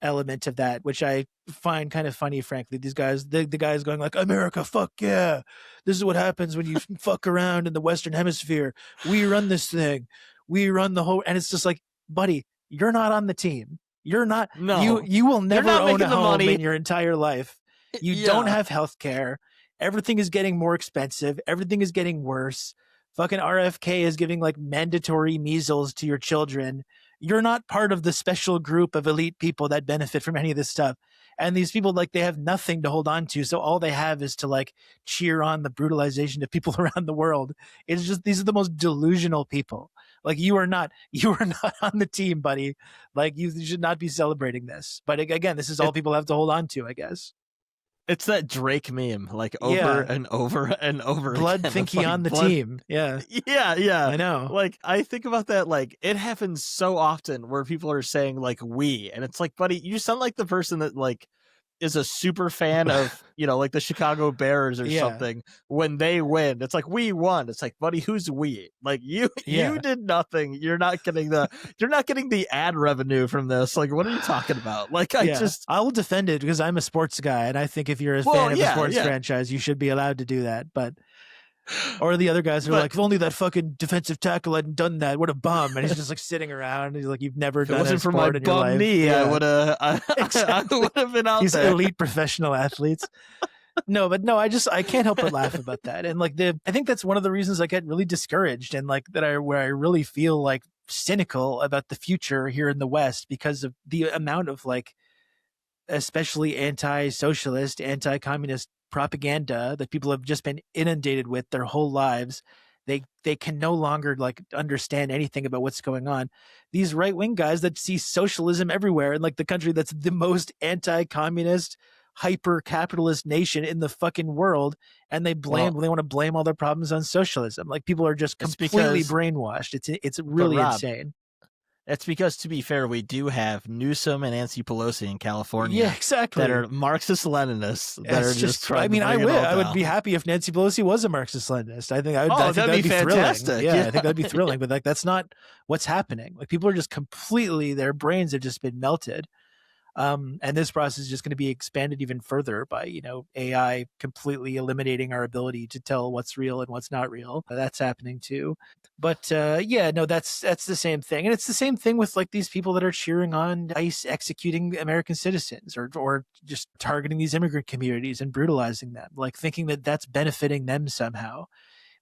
element of that, which I find kind of funny, frankly. These guys, the guys going like, America, fuck yeah. This is what happens when you fuck around in the Western Hemisphere. We run this thing. We run the whole, and it's just like, buddy, you're not on the team. You're not, you will never own a home in your entire life. You don't have health care. Everything is getting more expensive. Everything is getting worse. Fucking RFK is giving like mandatory measles to your children. You're not part of the special group of elite people that benefit from any of this stuff. And these people, like, they have nothing to hold on to. So all they have is to like cheer on the brutalization of people around the world. It's just, these are the most delusional people. Like, you are not on the team, buddy. Like, you should not be celebrating this. But again, this is all people have to hold on to, I guess. It's that Drake meme, like over and over and over Blood again. think he on the team. Yeah. Yeah. I know. Like, I think about that, like, it happens so often where people are saying like we, and it's like, buddy, you sound like the person that like is a super fan of, like the Chicago Bears or something. When they win, it's like, we won. It's like, buddy, who's we? Like, you did nothing. You're not getting the ad revenue from this. Like, what are you talking about? Like, I will defend it because I'm a sports guy, and I think if you're a fan of a sports franchise, you should be allowed to do that. But or the other guys are like, if only that fucking defensive tackle hadn't done that, what a bum. And he's just like sitting around, and he's like, you've never done a sport in your life. If it wasn't for my bum knee, I would have been out there. These elite professional athletes. No, I can't help but laugh about that. And like I think that's one of the reasons I get really discouraged, and like where I really feel like cynical about the future here in the West, because of the amount of like, especially anti-socialist, anti-communist propaganda that people have just been inundated with their whole lives. They can no longer like understand anything about what's going on. These right-wing guys that see socialism everywhere in like the country that's the most anti-communist, hyper-capitalist nation in the fucking world, and they want to blame all their problems on socialism. Like, people are just completely brainwashed. It's really insane. It's because, to be fair, we do have Newsom and Nancy Pelosi in California. Yeah, exactly. That are Marxist-Leninists that are just trying I mean, to bring it all I would down. be happy if Nancy Pelosi was a Marxist-Leninist. I think I think that'd be fantastic. thrilling. Yeah, I think that'd be thrilling. But like, that's not what's happening. Like, people are just completely, their brains have just been melted. And this process is just going to be expanded even further by, AI completely eliminating our ability to tell what's real and what's not real. That's happening too. But that's the same thing. And it's the same thing with like these people that are cheering on ICE executing American citizens or just targeting these immigrant communities and brutalizing them, like thinking that that's benefiting them somehow.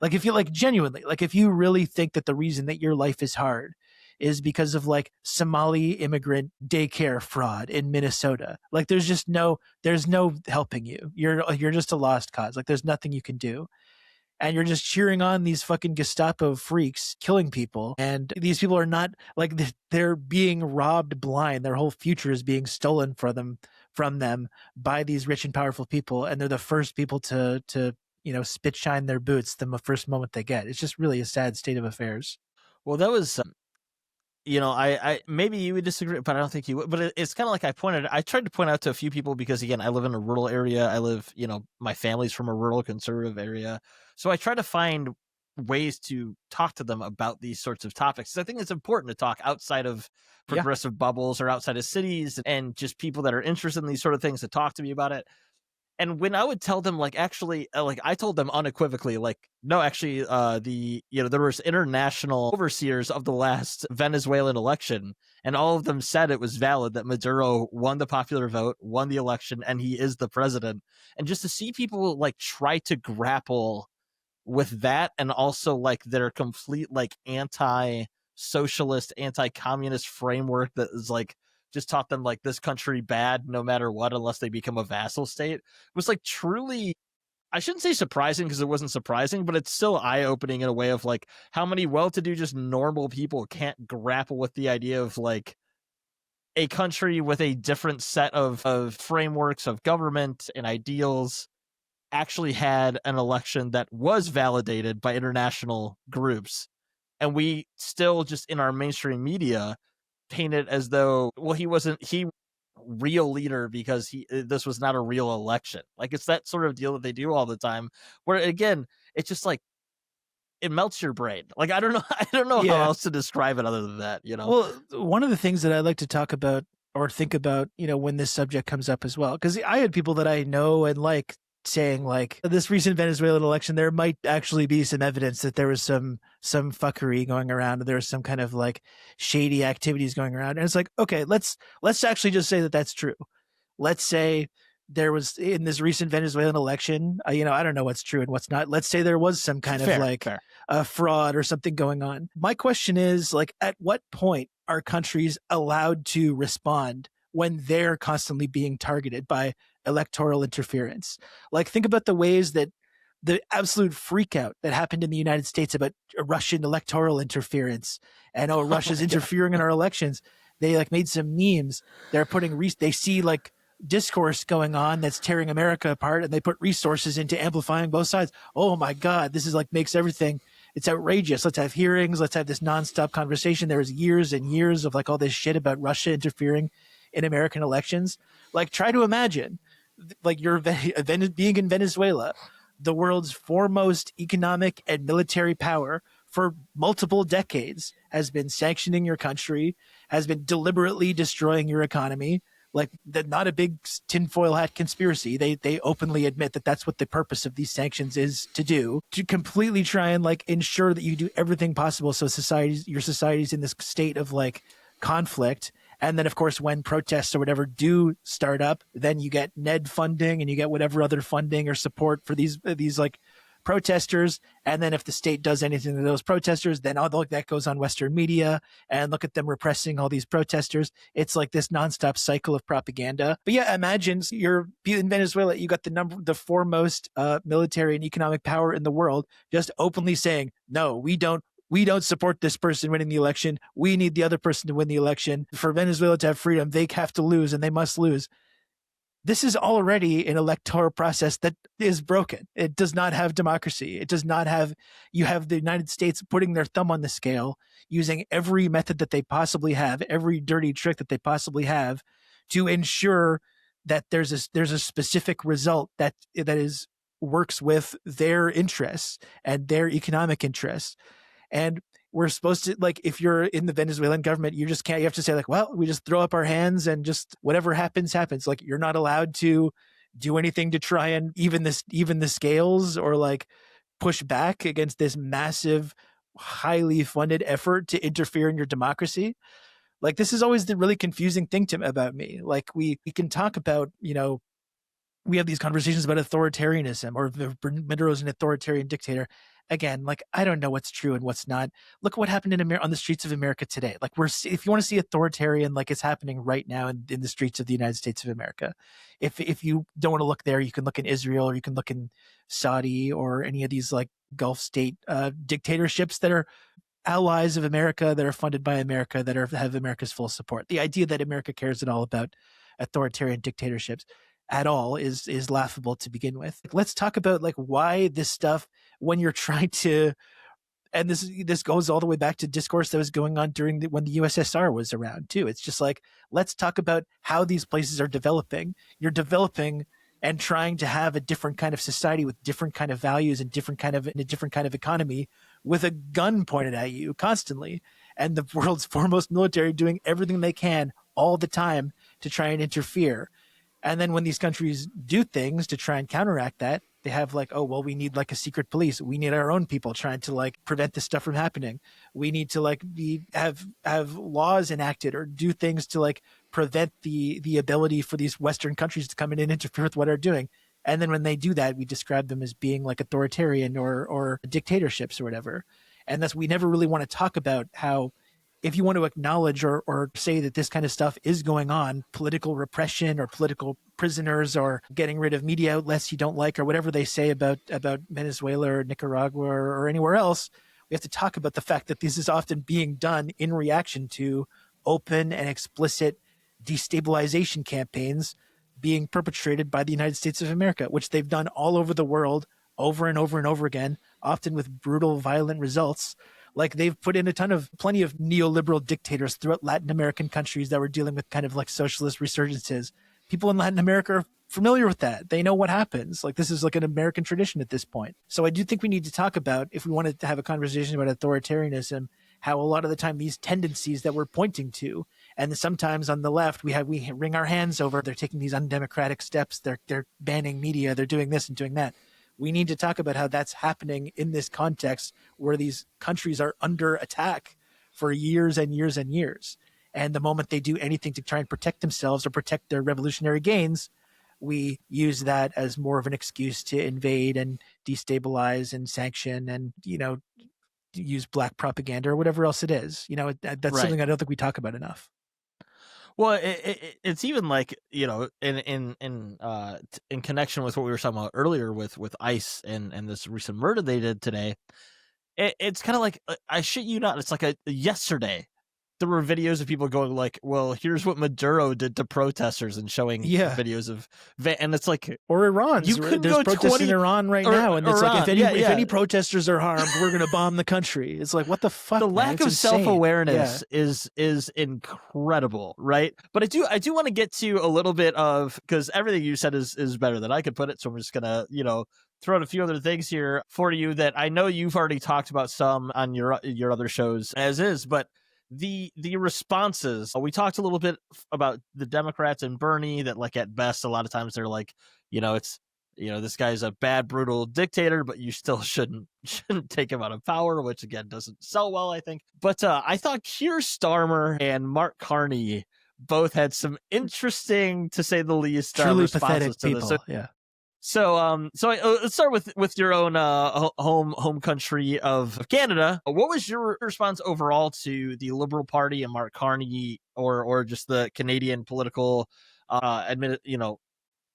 Like if you like genuinely, like if you really think that the reason that your life is hard is because of like Somali immigrant daycare fraud in Minnesota, like there's no helping you. You're just a lost cause. Like there's nothing you can do. And you're just cheering on these fucking Gestapo freaks killing people. And these people are not like, they're being robbed blind. Their whole future is being stolen from them by these rich and powerful people. And they're the first people to spit shine their boots the first moment they get. It's just really a sad state of affairs. Well, that was, I maybe you would disagree, but I don't think you would. But it's kind of like I tried to point out to a few people because, again, I live in a rural area. I live, my family's from a rural conservative area. So I try to find ways to talk to them about these sorts of topics. I think it's important to talk outside of progressive bubbles or outside of cities and just people that are interested in these sort of things to talk to me about it. And when I would tell them, like, actually, like, I told them unequivocally, like, no, actually, there was international overseers of the last Venezuelan election, and all of them said it was valid that Maduro won the popular vote, won the election, and he is the president. And just to see people like try to grapple with that, and also like their complete like anti-socialist, anti-communist framework that is like just taught them like this country bad no matter what unless they become a vassal state. It was like truly, I shouldn't say surprising because it wasn't surprising, but it's still eye-opening in a way of like how many well-to-do just normal people can't grapple with the idea of like a country with a different set of frameworks of government and ideals actually had an election that was validated by international groups. And we still just in our mainstream media paint it as though, well, he real leader because this was not a real election. Like it's that sort of deal that they do all the time where again, it's just like, it melts your brain. Like, I don't know how else to describe it other than that, Well, one of the things that I like to talk about or think about, when this subject comes up as well, because I had people that I know and like saying like this recent Venezuelan election, there might actually be some evidence that there was some fuckery going around. There was some kind of like shady activities going around. And it's like, okay, let's actually just say that that's true. Let's say there was in this recent Venezuelan election, I don't know what's true and what's not. Let's say there was some kind of like a fraud or something going on. My question is like, at what point are countries allowed to respond when they're constantly being targeted by electoral interference? Like, think about the ways that the absolute freakout that happened in the United States about Russian electoral interference and Russia's interfering in our elections. They like made some memes. They're putting they see like discourse going on that's tearing America apart, and they put resources into amplifying both sides. Oh my God, this is like makes everything. It's outrageous. Let's have hearings. Let's have this nonstop conversation. There was years and years of like all this shit about Russia interfering in American elections. Like, try to imagine, like, you're being in Venezuela, the world's foremost economic and military power for multiple decades, has been sanctioning your country, has been deliberately destroying your economy. Like, not a big tinfoil hat conspiracy. They openly admit that that's what the purpose of these sanctions is to do, to completely try and like ensure that you do everything possible so your society's in this state of like conflict. And then, of course, when protests or whatever do start up, then you get NED funding and you get whatever other funding or support for these like protesters. And then if the state does anything to those protesters, then all that goes on Western media and look at them repressing all these protesters. It's like this nonstop cycle of propaganda. But yeah, imagine you're in Venezuela, you got the foremost military and economic power in the world just openly saying, no, we don't support this person winning the election. We need the other person to win the election. For Venezuela to have freedom, they have to lose and they must lose. this is already an electoral process that is broken. It does not have democracy. It does not have, you have the United States putting their thumb on the scale, using every method that they possibly have, every dirty trick that they possibly have to ensure that there's a specific result that is works with their interests and their economic interests. And we're supposed to, like, if you're in the Venezuelan government, you just can't, you have to say like, well, we just throw up our hands and just whatever happens, happens. Like, you're not allowed to do anything to try and even the scales or like push back against this massive, highly funded effort to interfere in your democracy. Like, this is always the really confusing thing about me. Like, we can talk about, we have these conversations about authoritarianism, or Maduro's an authoritarian dictator. Again, like, I don't know what's true and what's not. Look what happened on the streets of America today. Like, if you want to see authoritarian, like it's happening right now in the streets of the United States of America. If you don't want to look there, you can look in Israel, or you can look in Saudi, or any of these like Gulf state dictatorships that are allies of America, that are funded by America, that have America's full support. The idea that America cares at all about authoritarian dictatorships at all is laughable to begin with. Like, let's talk about like why this stuff, when you're trying to, and this goes all the way back to discourse that was going on during when the USSR was around too. It's just like, let's talk about how these places are developing. You're developing and trying to have a different kind of society with different kind of values and a different kind of economy with a gun pointed at you constantly, and the world's foremost military doing everything they can all the time to try and interfere. And then when these countries do things to try and counteract that, they have like, oh, well, we need like a secret police. We need our own people trying to like prevent this stuff from happening. We need to like have laws enacted or do things to like prevent the ability for these Western countries to come in and interfere with what they're doing. And then when they do that, we describe them as being like authoritarian or dictatorships or whatever. And that's, we never really want to talk about how, if you want to acknowledge or say that this kind of stuff is going on, political repression or political prisoners or getting rid of media outlets you don't like or whatever they say about Venezuela or Nicaragua or anywhere else, we have to talk about the fact that this is often being done in reaction to open and explicit destabilization campaigns being perpetrated by the United States of America, which they've done all over the world over and over and over again, often with brutal, violent results. Like, they've put in plenty of neoliberal dictators throughout Latin American countries that were dealing with kind of like socialist resurgences. People in Latin America are familiar with that. They know what happens. Like, this is like an American tradition at this point. So I do think we need to talk about, if we wanted to have a conversation about authoritarianism, how a lot of the time these tendencies that we're pointing to, and sometimes on the left, we wring our hands over, they're taking these undemocratic steps, they're banning media, they're doing this and doing that. We need to talk about how that's happening in this context where these countries are under attack for years and years and years. And the moment they do anything to try and protect themselves or protect their revolutionary gains, we use that as more of an excuse to invade and destabilize and sanction and, use black propaganda or whatever else it is. That's right. Something I don't think we talk about enough. Well, it's even like, in connection with what we were talking about earlier with ICE and this recent murder they did today. It's kind of like, I shit you not, it's like yesterday there were videos of people going like, well, here's what Maduro did to protesters and showing videos of, and it's like, or Iran. There's protests in Iran right now, and it's like, if any protesters are harmed, we're going to bomb the country. It's like, what the fuck? The lack of self-awareness is incredible, right? But I do want to get to a little bit of, because everything you said is better than I could put it, so I'm just gonna throw out a few other things here for you that I know you've already talked about some on your other shows as is, but the responses, we talked a little bit about the Democrats and Bernie, that like at best a lot of times they're like, it's this guy's a bad, brutal dictator, but you still shouldn't take him out of power, which again doesn't sell well, I think. But I thought Keir Starmer and Mark Carney both had some interesting, to say the least, truly responses pathetic to people. this. Yeah. So let's start with your own home country of Canada. What was your response overall to the Liberal Party and Mark Carney, or just the Canadian political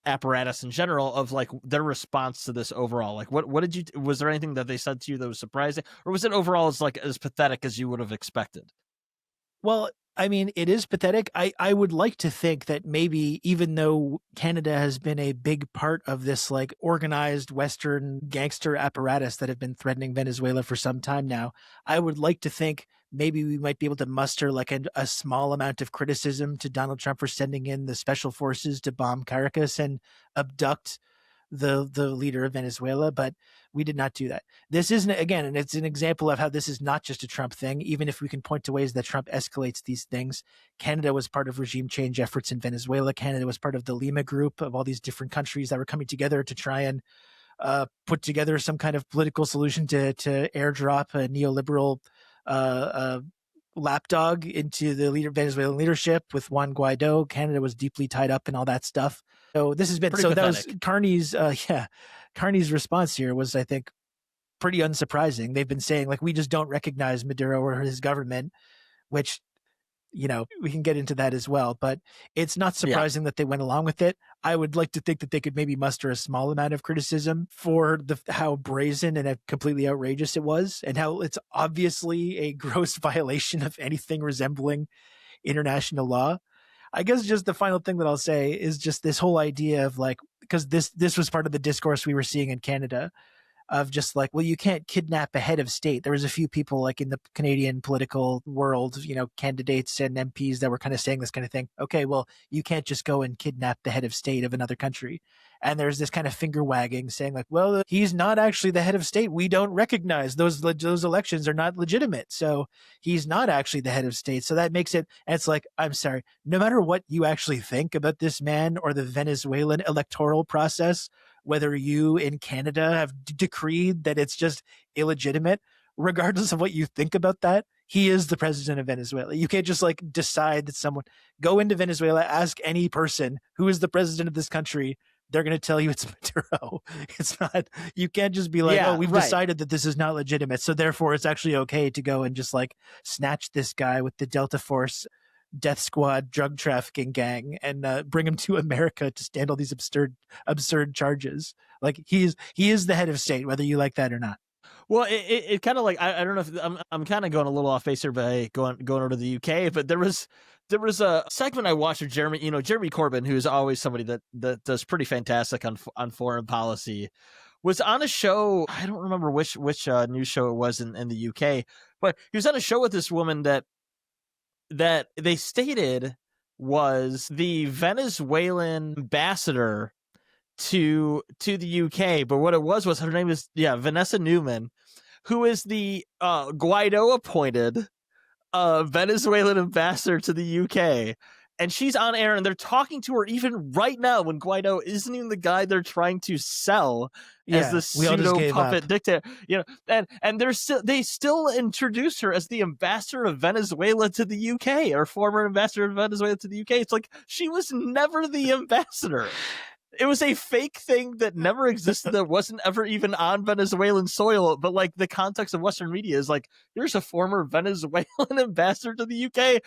apparatus in general, of like their response to this overall? Like, what did was there anything that they said to you that was surprising, or was it overall as pathetic as you would have expected? Well, I mean, it is pathetic. I would like to think that maybe even though Canada has been a big part of this like organized Western gangster apparatus that have been threatening Venezuela for some time now, I would like to think maybe we might be able to muster like a small amount of criticism to Donald Trump for sending in the special forces to bomb Caracas and abduct the leader of Venezuela, but we did not do that. This isn't, again, and it's an example of how this is not just a Trump thing. Even if we can point to ways that Trump escalates these things, Canada was part of regime change efforts in Venezuela. Canada was part of the Lima group of all these different countries that were coming together to try and put together some kind of political solution to airdrop a neoliberal lapdog into the Venezuelan leadership with Juan Guaido. Canada was deeply tied up in all that stuff. So this has been, Pretty pathetic. That was Carney's, Carney's response here was, I think, pretty unsurprising. They've been saying like, we just don't recognize Maduro or his government, which, you know, we can get into that as well, but it's not surprising that they went along with it. I would like to think that they could maybe muster a small amount of criticism for how brazen and completely outrageous it was, and how it's obviously a gross violation of anything resembling international law. I guess just the final thing that I'll say is just this whole idea of like, because this was part of the discourse we were seeing in Canada, of just like, well, you can't kidnap a head of state. There was a few people like in the Canadian political world, you know, candidates and MPs that were kind of saying this kind of thing. Okay, well, you can't just go and kidnap the head of state of another country. And there's this kind of finger wagging saying like, well, he's not actually the head of state. We don't recognize those elections are not legitimate. So he's not actually the head of state. So that makes it, and it's like, I'm sorry, no matter what you actually think about this man or the Venezuelan electoral process, whether you in Canada have decreed that it's just illegitimate, regardless of what you think about that, he is the president of Venezuela. You can't just like decide that someone, go into Venezuela, ask any person who is the president of this country. They're going to tell you it's Maduro. It's not, you can't just be like, oh, we've decided that this is not legitimate, so therefore it's actually okay to go and just like snatch this guy with the Delta Force death squad drug trafficking gang and bring him to America to stand all these absurd charges. Like he is the head of state, whether you like that or not. Well, it kind of like, I don't know if I'm kind of going a little off base here by going over to the UK, but there was a segment I watched of Jeremy Corbyn, who is always somebody that does pretty fantastic on foreign policy, was on a show. I don't remember which news show it was in the UK, but he was on a show with this woman that they stated was the Venezuelan ambassador to the UK. But what it was her name is Vanessa Newman, who is the Guaido appointed Venezuelan ambassador to the UK. And she's on air, and they're talking to her even right now when Guaido isn't even the guy they're trying to sell as the pseudo puppet dictator. You know, and they still introduce her as the ambassador of Venezuela to the UK, or former ambassador of Venezuela to the UK. It's like she was never the ambassador. It was a fake thing that never existed, that wasn't ever even on Venezuelan soil. But like the context of Western media is like, here's a former Venezuelan ambassador to the UK,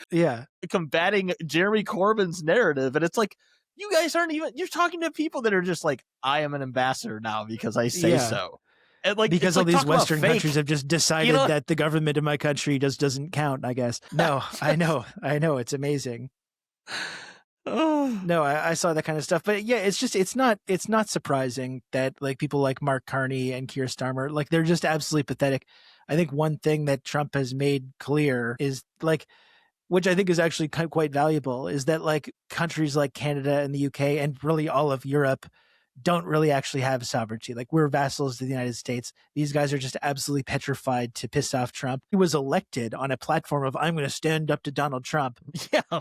combating Jeremy Corbyn's narrative. And it's like, you guys aren't even, you're talking to people that are just like, I am an ambassador now because I say so. And like, because all these Western countries have just decided that the government of my country doesn't count, I guess. No, I know. It's amazing. No, I saw that kind of stuff, but yeah, it's not surprising that like people like Mark Carney and Keir Starmer, like they're just absolutely pathetic. I think one thing that Trump has made clear is like, which I think is actually quite valuable, is that like countries like Canada and the UK and really all of Europe don't really actually have sovereignty. Like we're vassals to the United States. These guys are just absolutely petrified to piss off Trump. He was elected on a platform of, I'm going to stand up to Donald Trump. Yeah.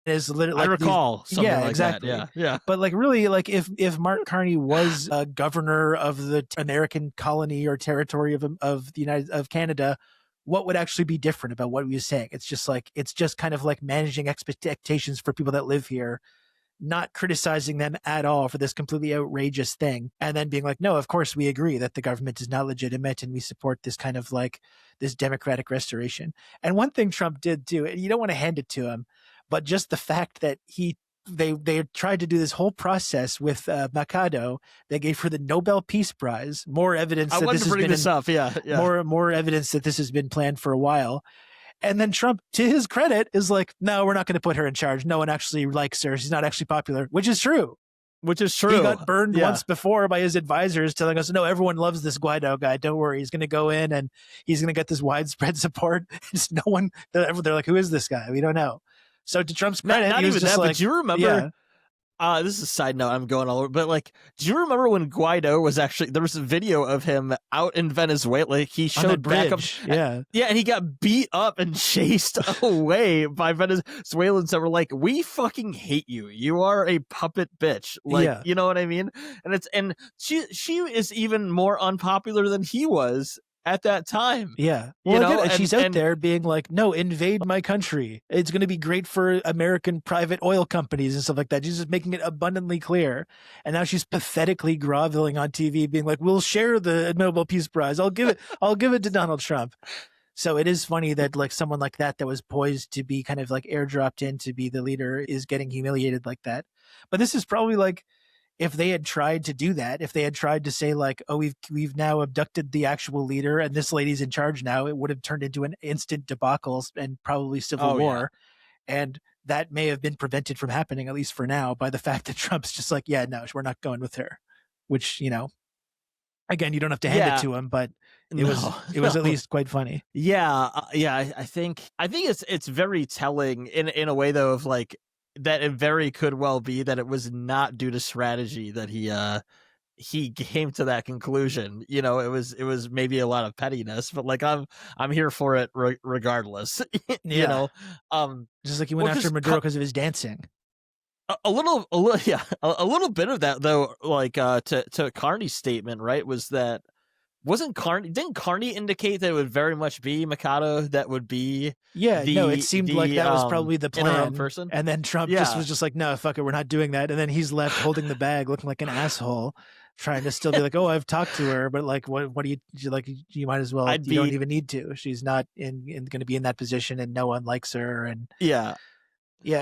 Is literally, I recall something like exactly. That. Yeah. But like really, like if Mark Carney was a governor of the American colony or territory of the Canada, what would actually be different about what he was saying? It's just kind of like managing expectations for people that live here, not criticizing them at all for this completely outrageous thing, and then being like, no, of course we agree that the government is not legitimate and we support this kind of like this democratic restoration. And one thing Trump did too, and you don't want to hand it to him, but just the fact that they tried to do this whole process with Mercado, they gave her the Nobel Peace Prize. More evidence that this has been more evidence that this has been planned for a while. And then Trump, to his credit, is like, no, we're not going to put her in charge. No one actually likes her. She's not actually popular, which is true. Which is true. He got burned once before by his advisors telling us, no, everyone loves this Guaido guy. Don't worry. He's going to go in and he's going to get this widespread support. Just no one, they're like, who is this guy? We don't know. So to Trump's credit, not he was even just that, like, but do you remember, this is a side note, I'm going all over, but like, do you remember when Guaido was actually, there was a video of him out in Venezuela, he showed back up, and he got beat up and chased away by Venezuelans that were like, we fucking hate you, you are a puppet bitch, like, you know what I mean? And she is even more unpopular than he was at that time. Yeah. Well, and she's out there being like, no, invade my country. It's going to be great for American private oil companies and stuff like that. She's just making it abundantly clear. And now she's pathetically groveling on TV being like, we'll share the Nobel Peace Prize. I'll give it to Donald Trump. So it is funny that like someone like that was poised to be kind of like airdropped in to be the leader is getting humiliated like that. But this is probably like, if they had tried to do that, if they had tried to say like, oh, we've now abducted the actual leader and this lady's in charge now, it would have turned into an instant debacle and probably civil war. Yeah. And that may have been prevented from happening, at least for now, by the fact that Trump's just like, yeah, no, we're not going with her. Which, you know, again, you don't have to hand it to him, but it was at least quite funny. Yeah. I think it's very telling in a way though of like, that it very could well be that it was not due to strategy that he came to that conclusion. You know, it was maybe a lot of pettiness, but like I'm here for it regardless. You know, just like he went after Maduro because of his dancing. A little bit of that though, like to Carney's statement, right? Was that didn't Carney indicate that it would very much be Mikado that would be it seemed like that was probably the plan person. And then Trump was just like, no, fuck it, we're not doing that. And then he's left holding the bag looking like an asshole, trying to still be like, oh, I've talked to her, but like what do you like, you might as well, you don't even need to. She's not going to be in that position and no one likes her. And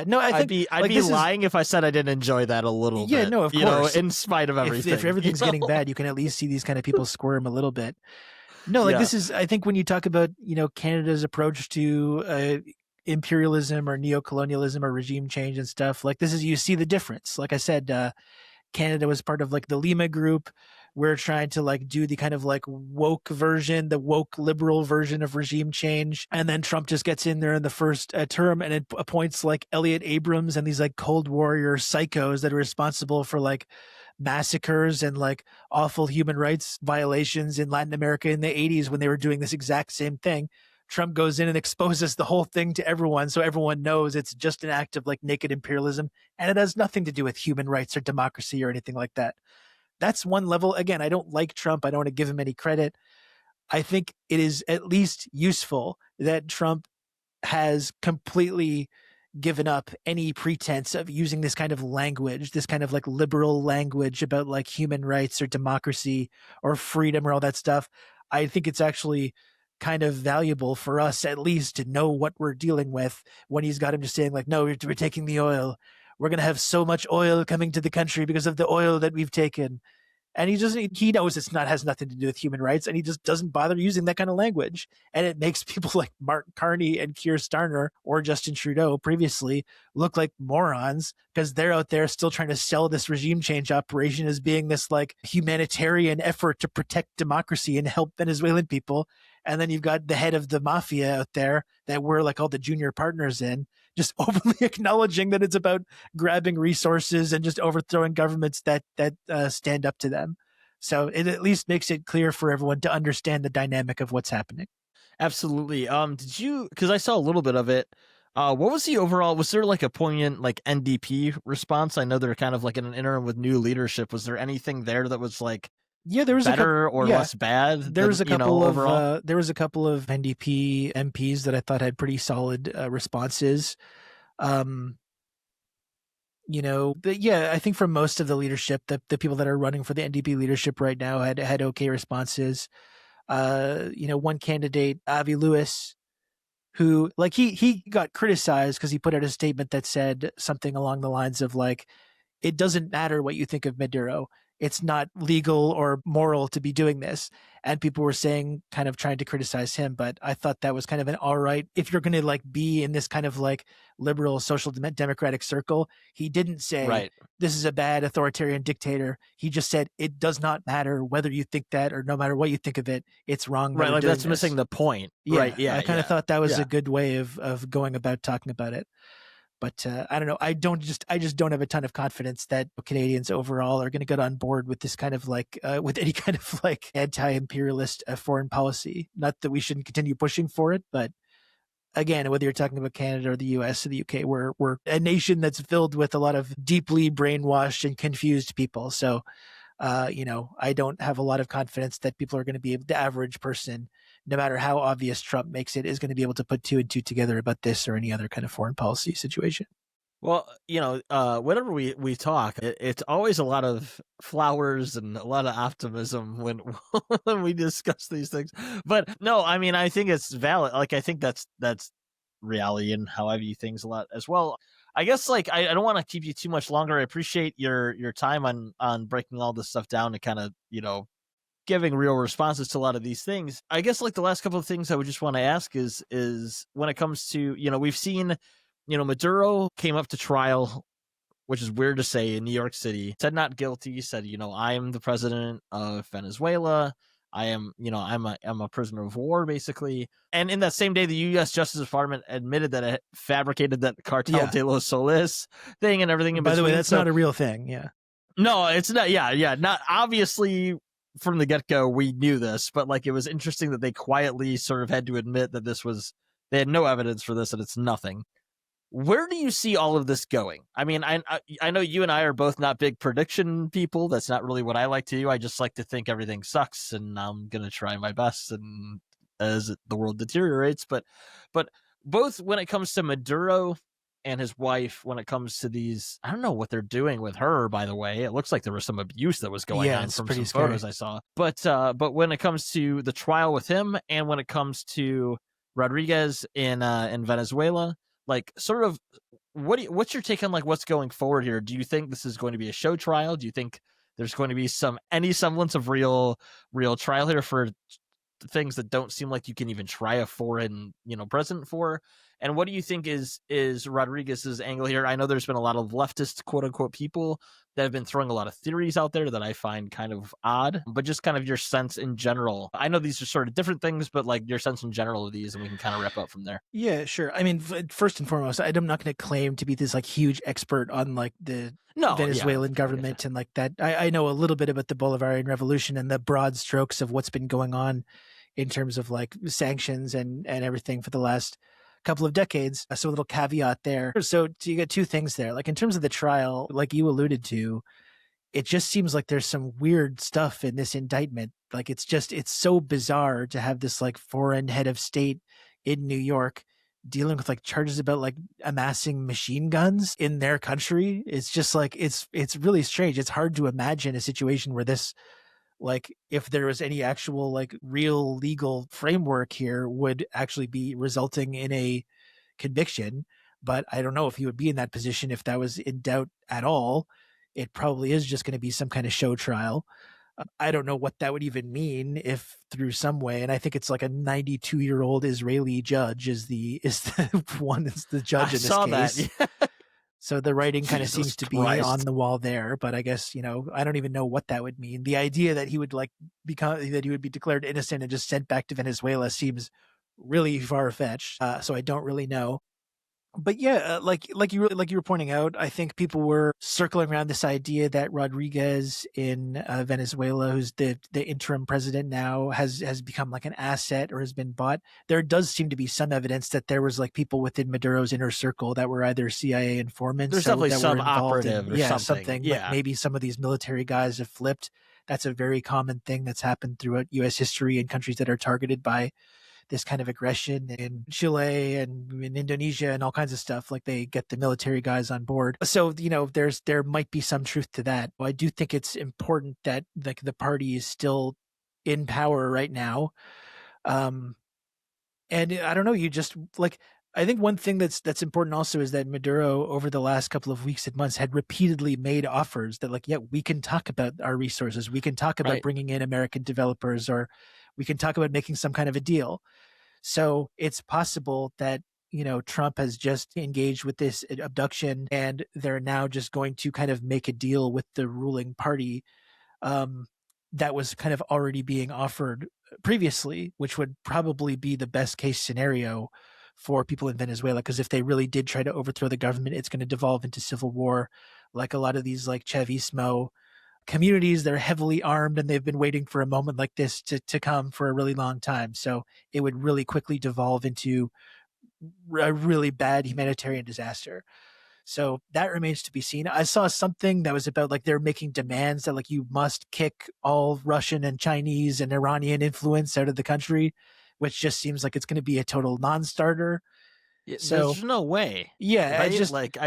no, I think I'd be lying if I said I didn't enjoy that a little bit. Yeah, no, of course. You know, in spite of everything. If everything's getting bad, you can at least see these kind of people squirm a little bit. No, like this is, I think when you talk about, you know, Canada's approach to imperialism or neocolonialism or regime change and stuff, like this is, you see the difference. Like I said, Canada was part of like the Lima group. We're trying to like do the kind of like woke version, the woke liberal version of regime change. And then Trump just gets in there in the first term and it appoints like Elliot Abrams and these like Cold Warrior psychos that are responsible for like massacres and like awful human rights violations in Latin America in the 80s when they were doing this exact same thing. Trump goes in and exposes the whole thing to everyone so everyone knows it's just an act of like naked imperialism and it has nothing to do with human rights or democracy or anything like that. That's one level. Again, I don't like Trump. I don't want to give him any credit. I think it is at least useful that Trump has completely given up any pretense of using this kind of language, this kind of like liberal language about like human rights or democracy or freedom or all that stuff. I think it's actually kind of valuable for us at least to know what we're dealing with when he's got him just saying like, no, we're taking the oil. We're going to have so much oil coming to the country because of the oil that we've taken. And he knows has nothing to do with human rights, and he just doesn't bother using that kind of language. And it makes people like Mark Carney and Keir Starmer or Justin Trudeau previously look like morons because they're out there still trying to sell this regime change operation as being this like humanitarian effort to protect democracy and help Venezuelan people. And then you've got the head of the mafia out there that we're like all the junior partners in, just openly acknowledging that it's about grabbing resources and just overthrowing governments that stand up to them. So it at least makes it clear for everyone to understand the dynamic of what's happening. Absolutely. Because I saw a little bit of it. What was the overall, was there like a poignant like NDP response? I know they're kind of like in an interim with new leadership. Was there anything there that was like, there was better or less bad? There was a couple of NDP MPs that I thought had pretty solid responses. I think for most of the leadership, the people that are running for the NDP leadership right now had okay responses. One candidate, Avi Lewis, who like he got criticized because he put out a statement that said something along the lines of like, it doesn't matter what you think of Maduro. it's not legal or moral to be doing this. And people were saying, kind of trying to criticize him, but I thought that was kind of an all right, if you're going to like be in this kind of like liberal social democratic circle. He didn't say, Right. this is a bad authoritarian dictator. He just said, it does not matter whether you think that, or no matter what you think of it, it's wrong. Right. Like that's this. missing the point. Yeah, right. Yeah. I kind of thought that was yeah. a good way of going about talking about it. But I don't know. I just don't have a ton of confidence that Canadians overall are going to get on board with this kind of like, with any kind of like anti-imperialist foreign policy. Not that we shouldn't continue pushing for it, but again, whether you're talking about Canada or the US or the UK, we're a nation that's filled with a lot of deeply brainwashed and confused people. So, I don't have a lot of confidence that people are going to be able, the average person, no matter how obvious Trump makes it, is going to be able to put two and two together about this or any other kind of foreign policy situation. Well, whenever we talk, it's always a lot of flowers and a lot of optimism when when we discuss these things. But no, I mean, I think it's valid. Like, I think that's reality and how I view things a lot as well. I guess like I don't want to keep you too much longer. I appreciate your time on breaking all this stuff down and kind of giving real responses to a lot of these things. I guess like the last couple of things I would just want to ask is when it comes to we've seen Maduro came up to trial, which is weird to say, in New York City, said not guilty, said I am the president of Venezuela. I am, I'm a prisoner of war, basically. And in that same day, the U.S. Justice Department admitted that it fabricated that Cartel de los Soles thing and everything in By between. the way, that's not a real thing. Yeah. No, it's not. Yeah. Not obviously from the get-go, we knew this, but like it was interesting that they quietly sort of had to admit that they had no evidence for this and it's nothing. Where do you see all of this going? I mean, I know you and I are both not big prediction people. That's not really what I like to do. I just like to think everything sucks, and I'm gonna try my best. And as the world deteriorates, but both when it comes to Maduro and his wife, when it comes to these, I don't know what they're doing with her. By the way, it looks like there was some abuse that was going on from some photos I saw. But when it comes to the trial with him, and when it comes to Rodriguez in Venezuela. Like, sort of, what's your take on like what's going forward here? Do you think this is going to be a show trial? Do you think there's going to be any semblance of real trial here for things that don't seem like you can even try a foreign president for? And what do you think is Rodriguez's angle here? I know there's been a lot of leftist quote unquote people that have been throwing a lot of theories out there that I find kind of odd, but just kind of your sense in general. I know these are sort of different things, but like your sense in general of these, and we can kind of wrap up from there. Yeah, sure. I mean, first and foremost, I'm not going to claim to be this like huge expert on like the Venezuelan government and like that. I know a little bit about the Bolivarian Revolution and the broad strokes of what's been going on in terms of like sanctions and everything for the last couple of decades. So a little caveat there. So you get two things there. Like in terms of the trial, like you alluded to, it just seems like there's some weird stuff in this indictment. Like it's so bizarre to have this like foreign head of state in New York dealing with like charges about like amassing machine guns in their country. It's just like, it's really strange. It's hard to imagine a situation where this, like if there was any actual like real legal framework here, would actually be resulting in a conviction. But I don't know if he would be in that position if that was in doubt at all. It probably is just going to be some kind of show trial. I don't know what that would even mean if through some way. And I think it's like a 92-year-old Israeli judge is the one that's the judge in this case. That. So the writing kind of seems to be on the wall there, but I guess, I don't even know what that would mean. The idea that he would that he would be declared innocent and just sent back to Venezuela seems really far-fetched. So I don't really know. But yeah, like you were pointing out, I think people were circling around this idea that Rodriguez in Venezuela, who's the interim president now, has become like an asset or has been bought. There does seem to be some evidence that there was like people within Maduro's inner circle that were either CIA informants. There's definitely some operative or something. Yeah, but maybe some of these military guys have flipped. That's a very common thing that's happened throughout U.S. history in countries that are targeted by this kind of aggression in Chile and in Indonesia and all kinds of stuff. Like they get the military guys on board. So, there might be some truth to that. Well, I do think it's important that like the party is still in power right now. And I don't know, you just like, I think one thing that's important also is that Maduro over the last couple of weeks and months had repeatedly made offers that like, yeah, we can talk about our resources. We can talk about bringing in American developers, or we can talk about making some kind of a deal. So it's possible that, Trump has just engaged with this abduction and they're now just going to kind of make a deal with the ruling party that was kind of already being offered previously, which would probably be the best case scenario for people in Venezuela. Because if they really did try to overthrow the government, it's going to devolve into civil war. Like a lot of these like Chavismo communities, they're heavily armed and they've been waiting for a moment like this to come for a really long time. So it would really quickly devolve into a really bad humanitarian disaster. So that remains to be seen. I saw something that was about like they're making demands that like you must kick all Russian and Chinese and Iranian influence out of the country, which just seems like it's going to be a total non-starter. So there's no way. Yeah, right?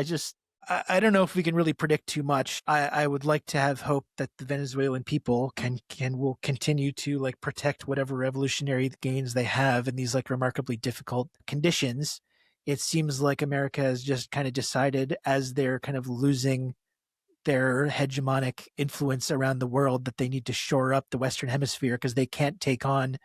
I don't know if we can really predict too much. I would like to have hope that the Venezuelan people will continue to like protect whatever revolutionary gains they have in these like remarkably difficult conditions. It seems like America has just kind of decided, as they're kind of losing their hegemonic influence around the world, that they need to shore up the Western Hemisphere because they can't take on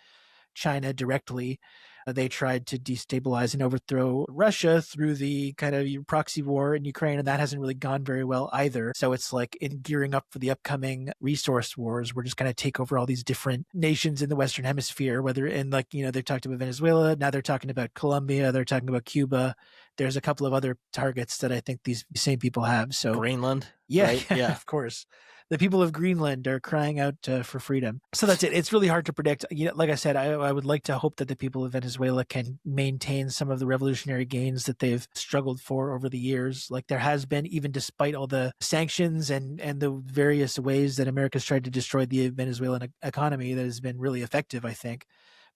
China directly. They tried to destabilize and overthrow Russia through the kind of proxy war in Ukraine, and that hasn't really gone very well either. So it's like in gearing up for the upcoming resource wars, we're just going to take over all these different nations in the Western Hemisphere, whether in like, they've talked about Venezuela, now they're talking about Colombia, they're talking about Cuba. There's a couple of other targets that I think these same people have. So Greenland. Yeah, right? yeah, of course. The people of Greenland are crying out for freedom. So that's it. It's really hard to predict. Like I said, I would like to hope that the people of Venezuela can maintain some of the revolutionary gains that they've struggled for over the years. Like there has been, even despite all the sanctions and the various ways that America's tried to destroy the Venezuelan economy, that has been really effective, I think.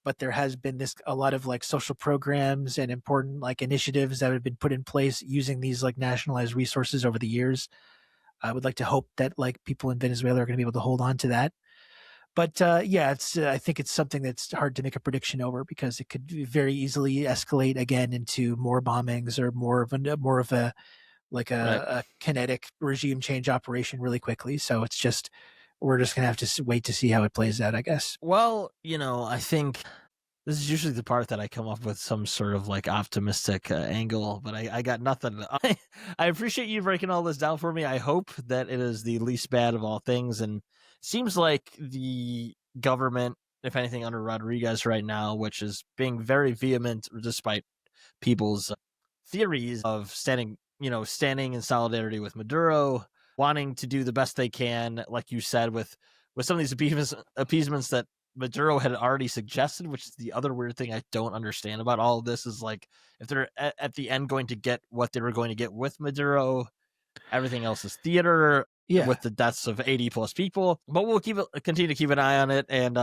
But there has been a lot of like social programs and important like initiatives that have been put in place using these like nationalized resources over the years. I would like to hope that like people in Venezuela are going to be able to hold on to that. But I think it's something that's hard to make a prediction over, because it could very easily escalate again into more bombings or more of a kinetic regime change operation really quickly. So it's just, we're just going to have to wait to see how it plays out, I guess. Well, I think this is usually the part that I come up with some sort of like optimistic angle, but I got nothing. I appreciate you breaking all this down for me. I hope that it is the least bad of all things. And seems like the government, if anything, under Rodriguez right now, which is being very vehement despite people's theories of standing in solidarity with Maduro, wanting to do the best they can, like you said, with some of these appeasements that Maduro had already suggested, which is the other weird thing I don't understand about all of this, is like, if they're at the end going to get what they were going to get with Maduro, everything else is theater. With the deaths of 80 plus people. But we'll continue to keep an eye on it, and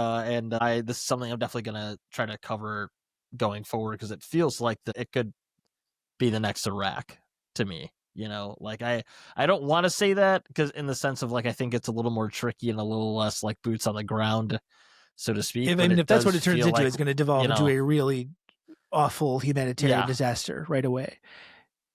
this is something I'm definitely going to try to cover going forward, because it feels like it could be the next Iraq to me. Like I don't want to say that, because in the sense of like, I think it's a little more tricky and a little less like boots on the ground, so to speak. If that's what it turns into, it's going to devolve into a really awful humanitarian disaster right away.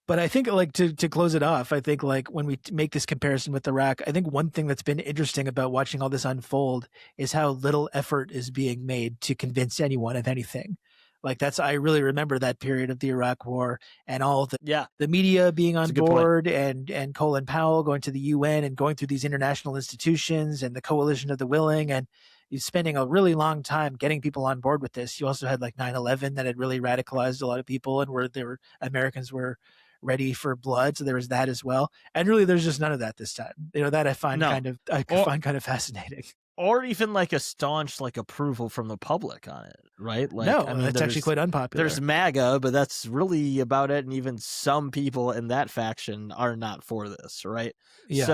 But I think like to close it off, I think like when we make this comparison with Iraq, I think one thing that's been interesting about watching all this unfold is how little effort is being made to convince anyone of anything. Like I really remember that period of the Iraq war and all the media being on board, and Colin Powell going to the UN and going through these international institutions and the coalition of the willing, and he's spending a really long time getting people on board with this. You also had like 9/11 that had really radicalized a lot of people, and where Americans were ready for blood. So there was that as well. And really there's just none of that this time. That I find kind of fascinating. Or even like a staunch like approval from the public on it, right? Like, no, I mean, it's actually quite unpopular. There's MAGA, but that's really about it. And even some people in that faction are not for this, right? Yeah.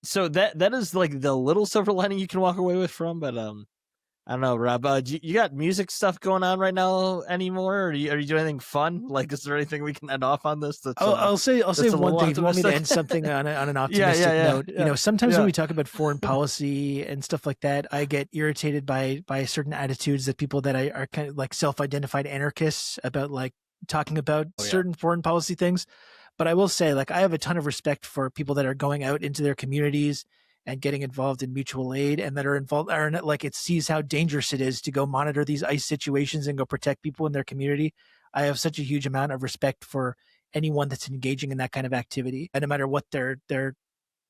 So that is like the little silver lining you can walk away with from. But I don't know, Rob. You got music stuff going on right now anymore? Or are you doing anything fun? Like, is there anything we can end off on this? I'll say one thing. If you want me to end something on an optimistic note, sometimes when we talk about foreign policy and stuff like that, I get irritated by certain attitudes that people that are kind of like self-identified anarchists about like talking about certain foreign policy things. But I will say, like, I have a ton of respect for people that are going out into their communities and getting involved in mutual aid, and that are involved, are like, it sees how dangerous it is to go monitor these ICE situations and go protect people in their community. I have such a huge amount of respect for anyone that's engaging in that kind of activity, and no matter what their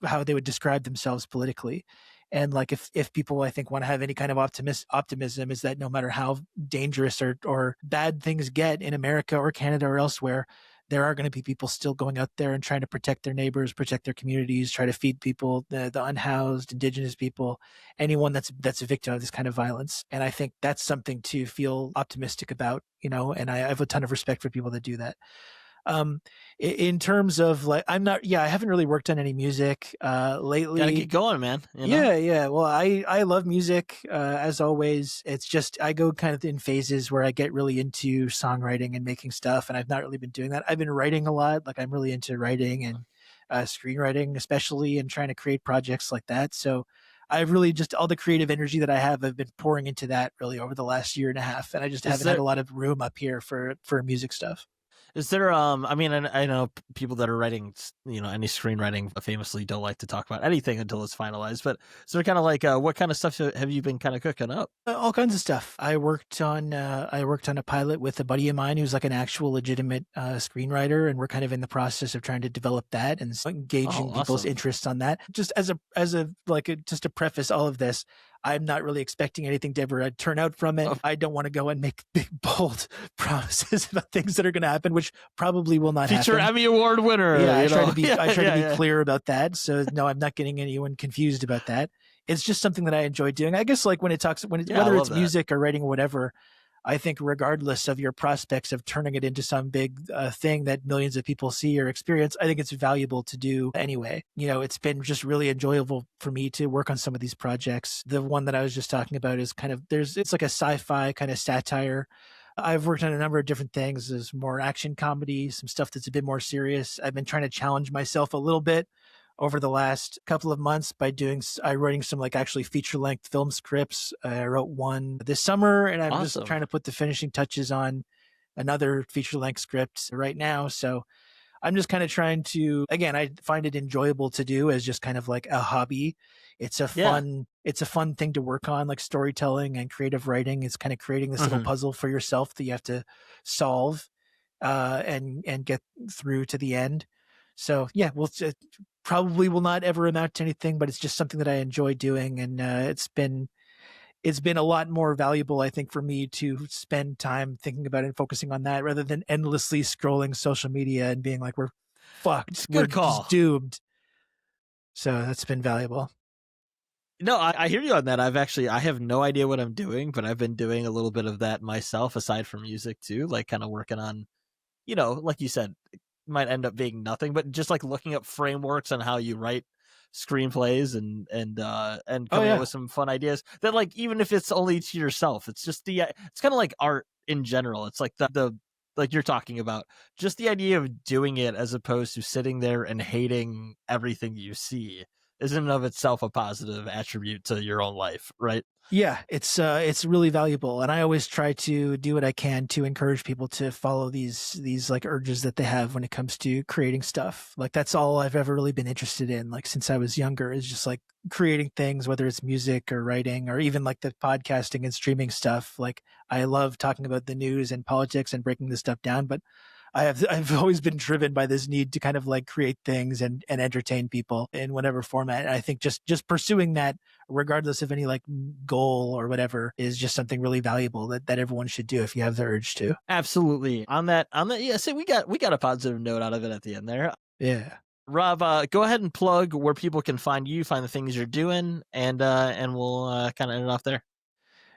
how they would describe themselves politically. And like, if people, I think, want to have any kind of optimism, is that no matter how dangerous or bad things get in America or Canada or elsewhere, there are going to be people still going out there and trying to protect their neighbors, protect their communities, try to feed people, the unhoused, indigenous people, anyone that's a victim of this kind of violence. And I think that's something to feel optimistic about, and I have a ton of respect for people that do that. In terms of, like, I haven't really worked on any music lately. Gotta get going, man. Yeah. Well, I love music, as always. It's just, I go kind of in phases where I get really into songwriting and making stuff, and I've not really been doing that. I've been writing a lot. Like, I'm really into writing and screenwriting, especially, and trying to create projects like that. So I've really just, all the creative energy that I have, I've been pouring into that really over the last year and a half, and I just haven't had a lot of room up here for music stuff. Is there, I mean, I know people that are writing, any screenwriting famously don't like to talk about anything until it's finalized, but is there kind of like, what kind of stuff have you been kind of cooking up? All kinds of stuff. I worked on a pilot with a buddy of mine who's like an actual legitimate screenwriter, and we're kind of in the process of trying to develop that and engaging people's interests on that. Just as a preface all of this, I'm not really expecting anything to ever turn out from it. I don't want to go and make big, bold promises about things that are going to happen, which probably will not happen. Feature Emmy Award winner. Yeah, I try to be clear about that. So no, I'm not getting anyone confused about that. It's just something that I enjoy doing. I guess, like, whether it's music or writing or whatever, I think regardless of your prospects of turning it into some big thing that millions of people see or experience, I think it's valuable to do anyway. It's been just really enjoyable for me to work on some of these projects. The one that I was just talking about is it's like a sci-fi kind of satire. I've worked on a number of different things. There's more action comedy, some stuff that's a bit more serious. I've been trying to challenge myself a little bit over the last couple of months by writing some, like, actually feature-length film scripts. I wrote one this summer, and I'm just trying to put the finishing touches on another feature-length script right now. So I'm just kind of trying to, again, I find it enjoyable to do as just kind of like a hobby. It's a fun thing to work on, like storytelling and creative writing. It's kind of creating this little puzzle for yourself that you have to solve and get through to the end. So yeah, it probably will not ever amount to anything, but it's just something that I enjoy doing, and it's been a lot more valuable, I think, for me to spend time thinking about it and focusing on that rather than endlessly scrolling social media and being like, we're fucked, we're just doomed. So that's been valuable. No, I hear you on that. I have no idea what I'm doing, but I've been doing a little bit of that myself, aside from music too, like kind of working on, like you said, might end up being nothing, but just like looking up frameworks on how you write screenplays and coming up with some fun ideas that, like, even if it's only to yourself, it's just it's kind of like art in general. It's like the like you're talking about, just the idea of doing it as opposed to sitting there and hating everything you see is in and of itself a positive attribute to your own life, right? Yeah, it's really valuable, and I always try to do what I can to encourage people to follow these like urges that they have when it comes to creating stuff. Like, that's all I've ever really been interested in, like, since I was younger, is just like creating things, whether it's music or writing or even like the podcasting and streaming stuff. Like, I love talking about the news and politics and breaking this stuff down, but I've always been driven by this need to kind of like create things and entertain people in whatever format. And I think just pursuing that, regardless of any like goal or whatever, is just something really valuable that everyone should do if you have the urge to. Absolutely. On that, yeah. So we got a positive note out of it at the end there. Yeah. Rob, go ahead and plug where people can find you, find the things you're doing, and we'll kind of end it off there.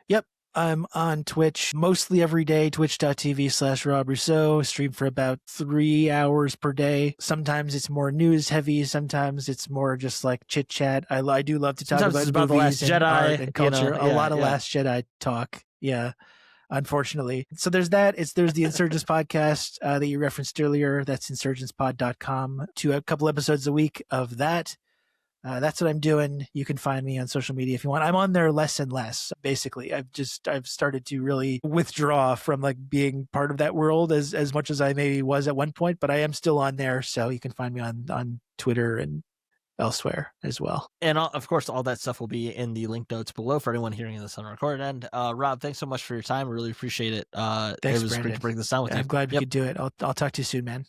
Yep. I'm on Twitch mostly every day, twitch.tv/Rob Rousseau. Stream for about 3 hours per day. Sometimes it's more news heavy. Sometimes it's more just like chit chat. I do love to talk about The Last and Jedi, art and culture. A lot of Last Jedi talk. Yeah. Unfortunately. So there's that. There's the Insurgents podcast that you referenced earlier. That's insurgentspod.com. A couple episodes a week of that. That's what I'm doing. You can find me on social media if you want. I'm on there less and less. Basically, I've started to really withdraw from like being part of that world as much as I maybe was at one point, but I am still on there. So you can find me on Twitter and elsewhere as well. And of course, all that stuff will be in the link notes below for anyone hearing this on a recorded end. Rob, thanks so much for your time. I really appreciate it. Thanks, it was Brandon. great to break this down with you. I'm glad we could do it. I'll talk to you soon, man.